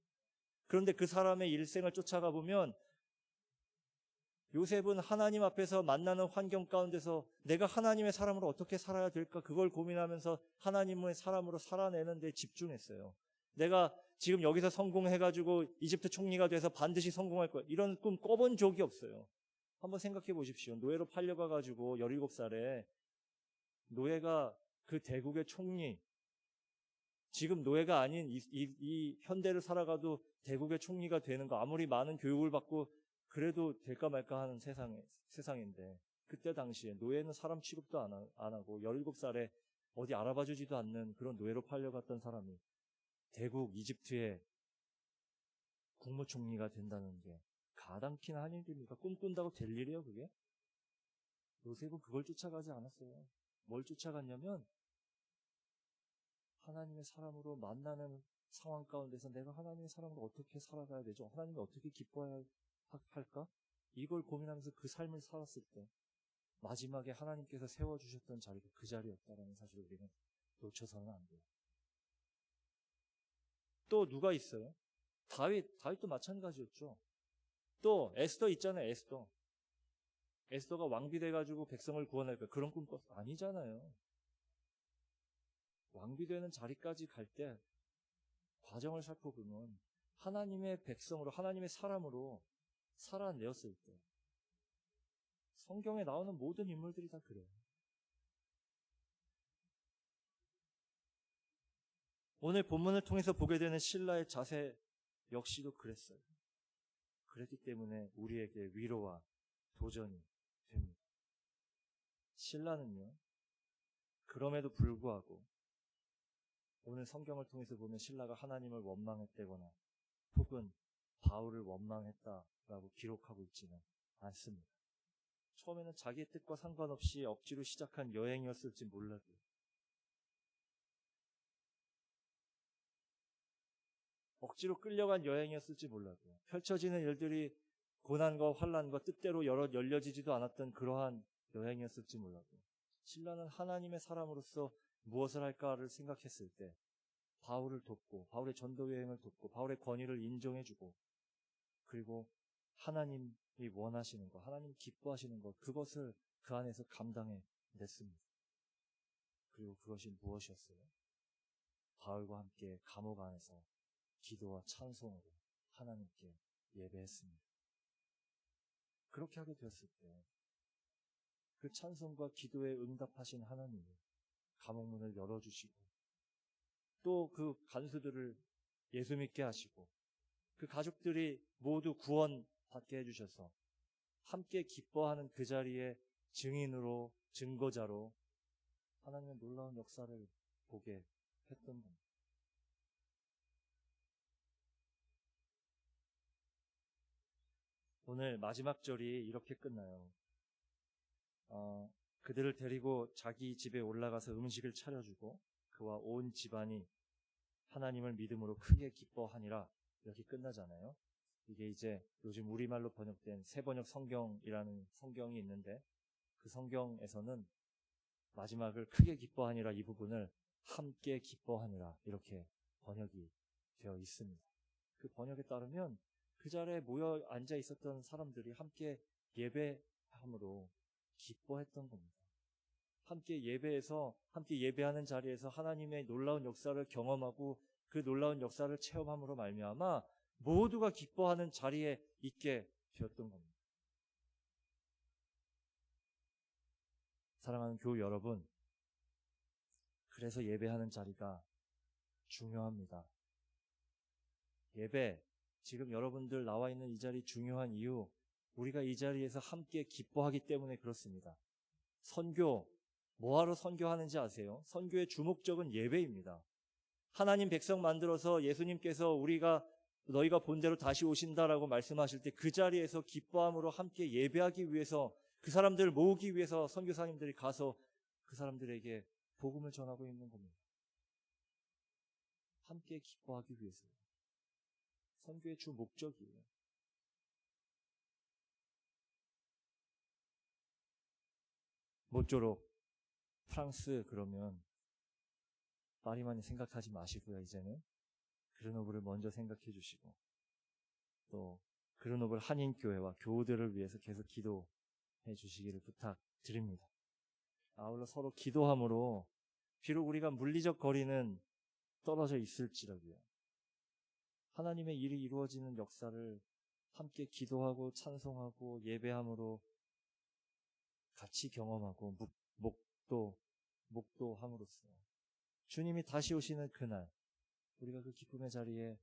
그런데 그 사람의 일생을 쫓아가 보면 요셉은 하나님 앞에서 만나는 환경 가운데서 내가 하나님의 사람으로 어떻게 살아야 될까 그걸 고민하면서 하나님의 사람으로 살아내는 데 집중했어요. 내가 지금 여기서 성공해가지고 이집트 총리가 돼서 반드시 성공할 거야. 이런 꿈 꿔본 적이 없어요. 한번 생각해 보십시오. 노예로 팔려가가지고 17살에 노예가 그 대국의 총리, 지금 노예가 아닌 이 현대를 살아가도 대국의 총리가 되는 거 아무리 많은 교육을 받고 그래도 될까 말까 하는 세상인데 그때 당시에 노예는 사람 취급도 안 하고 17살에 어디 알아봐주지도 않는 그런 노예로 팔려갔던 사람이 대국 이집트의 국무총리가 된다는 게 가당키나 한 일입니까? 꿈꾼다고 될 일이에요 그게? 요셉은 그걸 쫓아가지 않았어요. 뭘 쫓아갔냐면 하나님의 사람으로 만나는 상황 가운데서 내가 하나님의 사람으로 어떻게 살아가야 되죠? 하나님이 어떻게 기뻐해야 할까? 이걸 고민하면서 그 삶을 살았을 때 마지막에 하나님께서 세워주셨던 자리가 그 자리였다는 사실을 우리는 놓쳐서는 안 돼요. 또 누가 있어요? 다윗도 마찬가지였죠. 또 에스더 있잖아요. 에스더가 왕비 돼가지고 백성을 구원할 거야. 그런 꿈 아니잖아요. 왕비 되는 자리까지 갈 때 과정을 살펴보면 하나님의 백성으로 하나님의 사람으로 살아내었을 때 성경에 나오는 모든 인물들이 다 그래요. 오늘 본문을 통해서 보게 되는 신라의 자세 역시도 그랬어요. 그랬기 때문에 우리에게 위로와 도전이 됩니다. 신라는요, 그럼에도 불구하고 오늘 성경을 통해서 보면 신라가 하나님을 원망했다거나 혹은 바울을 원망했다라고 기록하고 있지는 않습니다. 처음에는 자기의 뜻과 상관없이 억지로 시작한 여행이었을지 몰라도 억지로 끌려간 여행이었을지 몰라도 펼쳐지는 일들이 고난과 환난과 뜻대로 열려지지도 않았던 그러한 여행이었을지 몰라도 신라는 하나님의 사람으로서 무엇을 할까를 생각했을 때 바울을 돕고 바울의 전도 여행을 돕고 바울의 권위를 인정해주고 그리고 하나님이 원하시는 것, 하나님 기뻐하시는 것, 그것을 그 안에서 감당해냈습니다. 그리고 그것이 무엇이었어요? 바울과 함께 감옥 안에서 기도와 찬송으로 하나님께 예배했습니다. 그렇게 하게 되었을 때 그 찬송과 기도에 응답하신 하나님이 감옥문을 열어주시고 또 그 간수들을 예수 믿게 하시고 그 가족들이 모두 구원받게 해주셔서 함께 기뻐하는 그 자리에 증인으로 증거자로 하나님의 놀라운 역사를 보게 했던 겁니다. 오늘 마지막 절이 이렇게 끝나요. 그들을 데리고 자기 집에 올라가서 음식을 차려주고 그와 온 집안이 하나님을 믿음으로 크게 기뻐하니라 이렇게 끝나잖아요. 이게 이제 요즘 우리말로 번역된 새번역 성경이라는 성경이 있는데 그 성경에서는 마지막을 크게 기뻐하니라 이 부분을 함께 기뻐하니라 이렇게 번역이 되어 있습니다. 그 번역에 따르면 그 자리에 모여 앉아 있었던 사람들이 함께 예배함으로 기뻐했던 겁니다. 함께 예배해서 함께 예배하는 자리에서 하나님의 놀라운 역사를 경험하고 그 놀라운 역사를 체험함으로 말미암아 모두가 기뻐하는 자리에 있게 되었던 겁니다. 사랑하는 교우 여러분, 그래서 예배하는 자리가 중요합니다. 예배, 지금 여러분들 나와 있는 이 자리 중요한 이유, 우리가 이 자리에서 함께 기뻐하기 때문에 그렇습니다. 선교, 뭐하러 선교하는지 아세요? 선교의 주목적은 예배입니다. 하나님 백성 만들어서 예수님께서 너희가 본대로 다시 오신다라고 말씀하실 때 그 자리에서 기뻐함으로 함께 예배하기 위해서 그 사람들을 모으기 위해서 선교사님들이 가서 그 사람들에게 복음을 전하고 있는 겁니다. 함께 기뻐하기 위해서. 선교의 주 목적이에요. 모쪼록 프랑스 그러면 파리만 생각하지 마시고요. 이제는 그르노블을 먼저 생각해 주시고 또 그르노블 한인교회와 교우들을 위해서 계속 기도해 주시기를 부탁드립니다. 아울러 서로 기도함으로 비록 우리가 물리적 거리는 떨어져 있을지라도요. 하나님의 일이 이루어지는 역사를 함께 기도하고 찬송하고 예배함으로 같이 경험하고 목도함으로써 주님이 다시 오시는 그날 우리가 그 기쁨의 자리에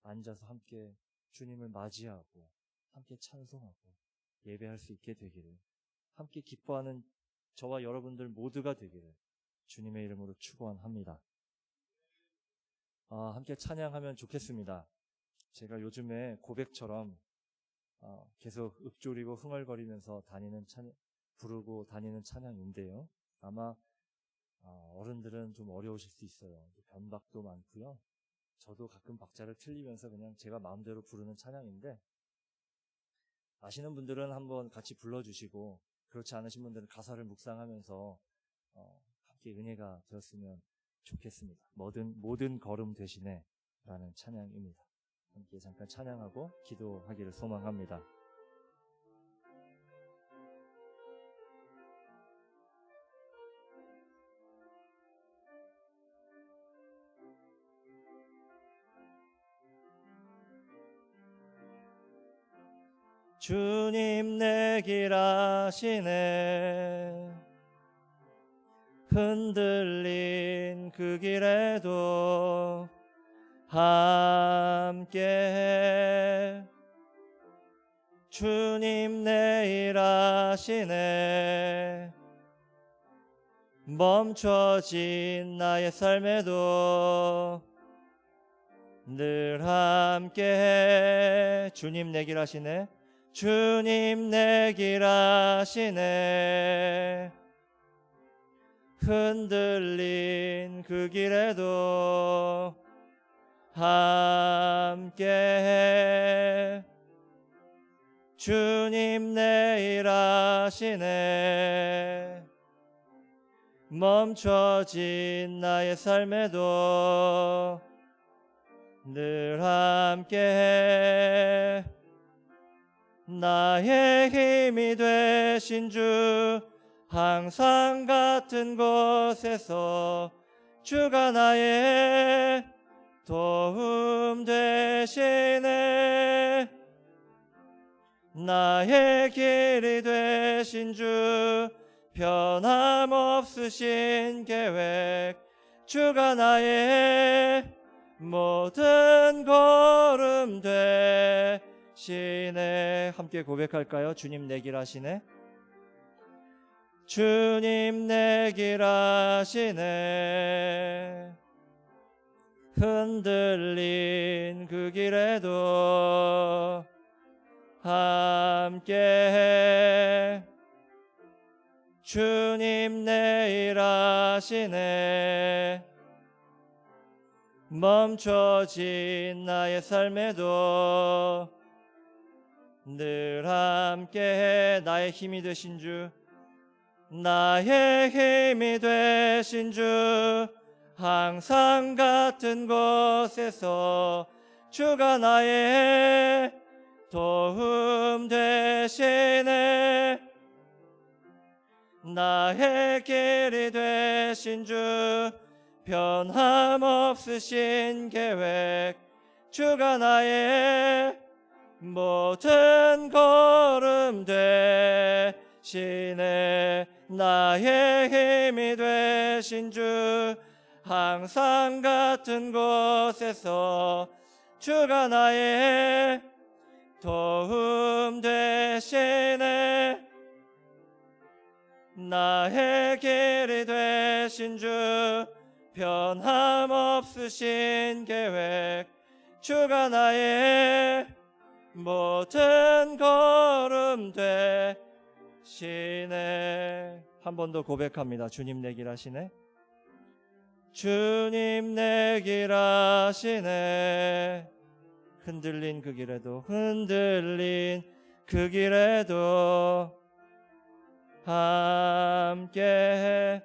앉아서 함께 주님을 맞이하고 함께 찬송하고 예배할 수 있게 되기를 함께 기뻐하는 저와 여러분들 모두가 되기를 주님의 이름으로 축원합니다. 함께 찬양하면 좋겠습니다. 제가 요즘에 고백처럼 계속 읊조리고 흥얼거리면서 부르고 다니는 찬양인데요. 아마 어른들은 좀 어려우실 수 있어요. 변박도 많고요. 저도 가끔 박자를 틀리면서 그냥 제가 마음대로 부르는 찬양인데 아시는 분들은 한번 같이 불러주시고 그렇지 않으신 분들은 가사를 묵상하면서 함께 은혜가 되었으면 좋겠습니다. 모든 걸음 대신에 라는 찬양입니다. 함께 잠깐 찬양하고 기도하기를 소망합니다. 주님 내 길 아시네 흔들린 그 길에도 함께해. 주님 내 일 하시네. 멈춰진 나의 삶에도 늘 함께해. 주님 내 길 하시네. 주님 내 길 하시네. 흔들린 그 길에도 함께해. 주님 내 일 하시네. 멈춰진 나의 삶에도 늘 함께해. 나의 힘이 되신 주, 항상 같은 곳에서 주가 나의 도움 되시네. 나의 길이 되신 주, 변함없으신 계획, 주가 나의 모든 걸음 되시네. 함께 고백할까요? 주님 내 길 하시네. 주님 내 길 하시네. 흔들린 그 길에도 함께해. 주님 내 일 하시네. 멈춰진 나의 삶에도 늘 함께해. 나의 힘이 되신 주, 나의 힘이 되신 주, 항상 같은 곳에서 주가 나의 도움 되시네. 나의 길이 되신 주, 변함없으신 계획, 주가 나의 모든 걸음 되시네. 나의 힘이 되신 주, 항상 같은 곳에서 주가 나의 도움 되시네. 나의 길이 되신 주, 변함없으신 계획, 주가 나의 모든 걸음 되시네. 한 번 더 고백합니다. 주님 내 길 하시네. 주님 내 길 하시네. 흔들린 그 길에도, 흔들린 그 길에도 함께해.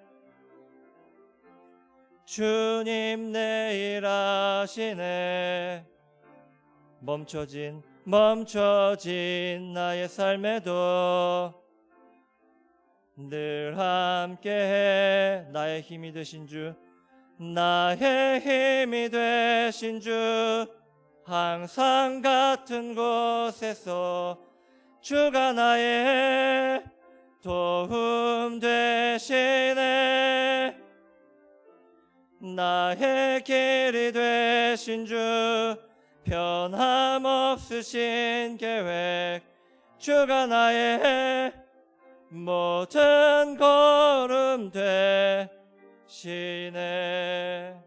주님 내 일 하시네. 멈춰진 나의 삶에도 늘 함께해. 나의 힘이 되신 주, 나의 힘이 되신 주, 항상 같은 곳에서 주가 나의 도움 되시네. 나의 길이 되신 주, 변함없으신 계획, 주가 나의 모든 걸음 되시네.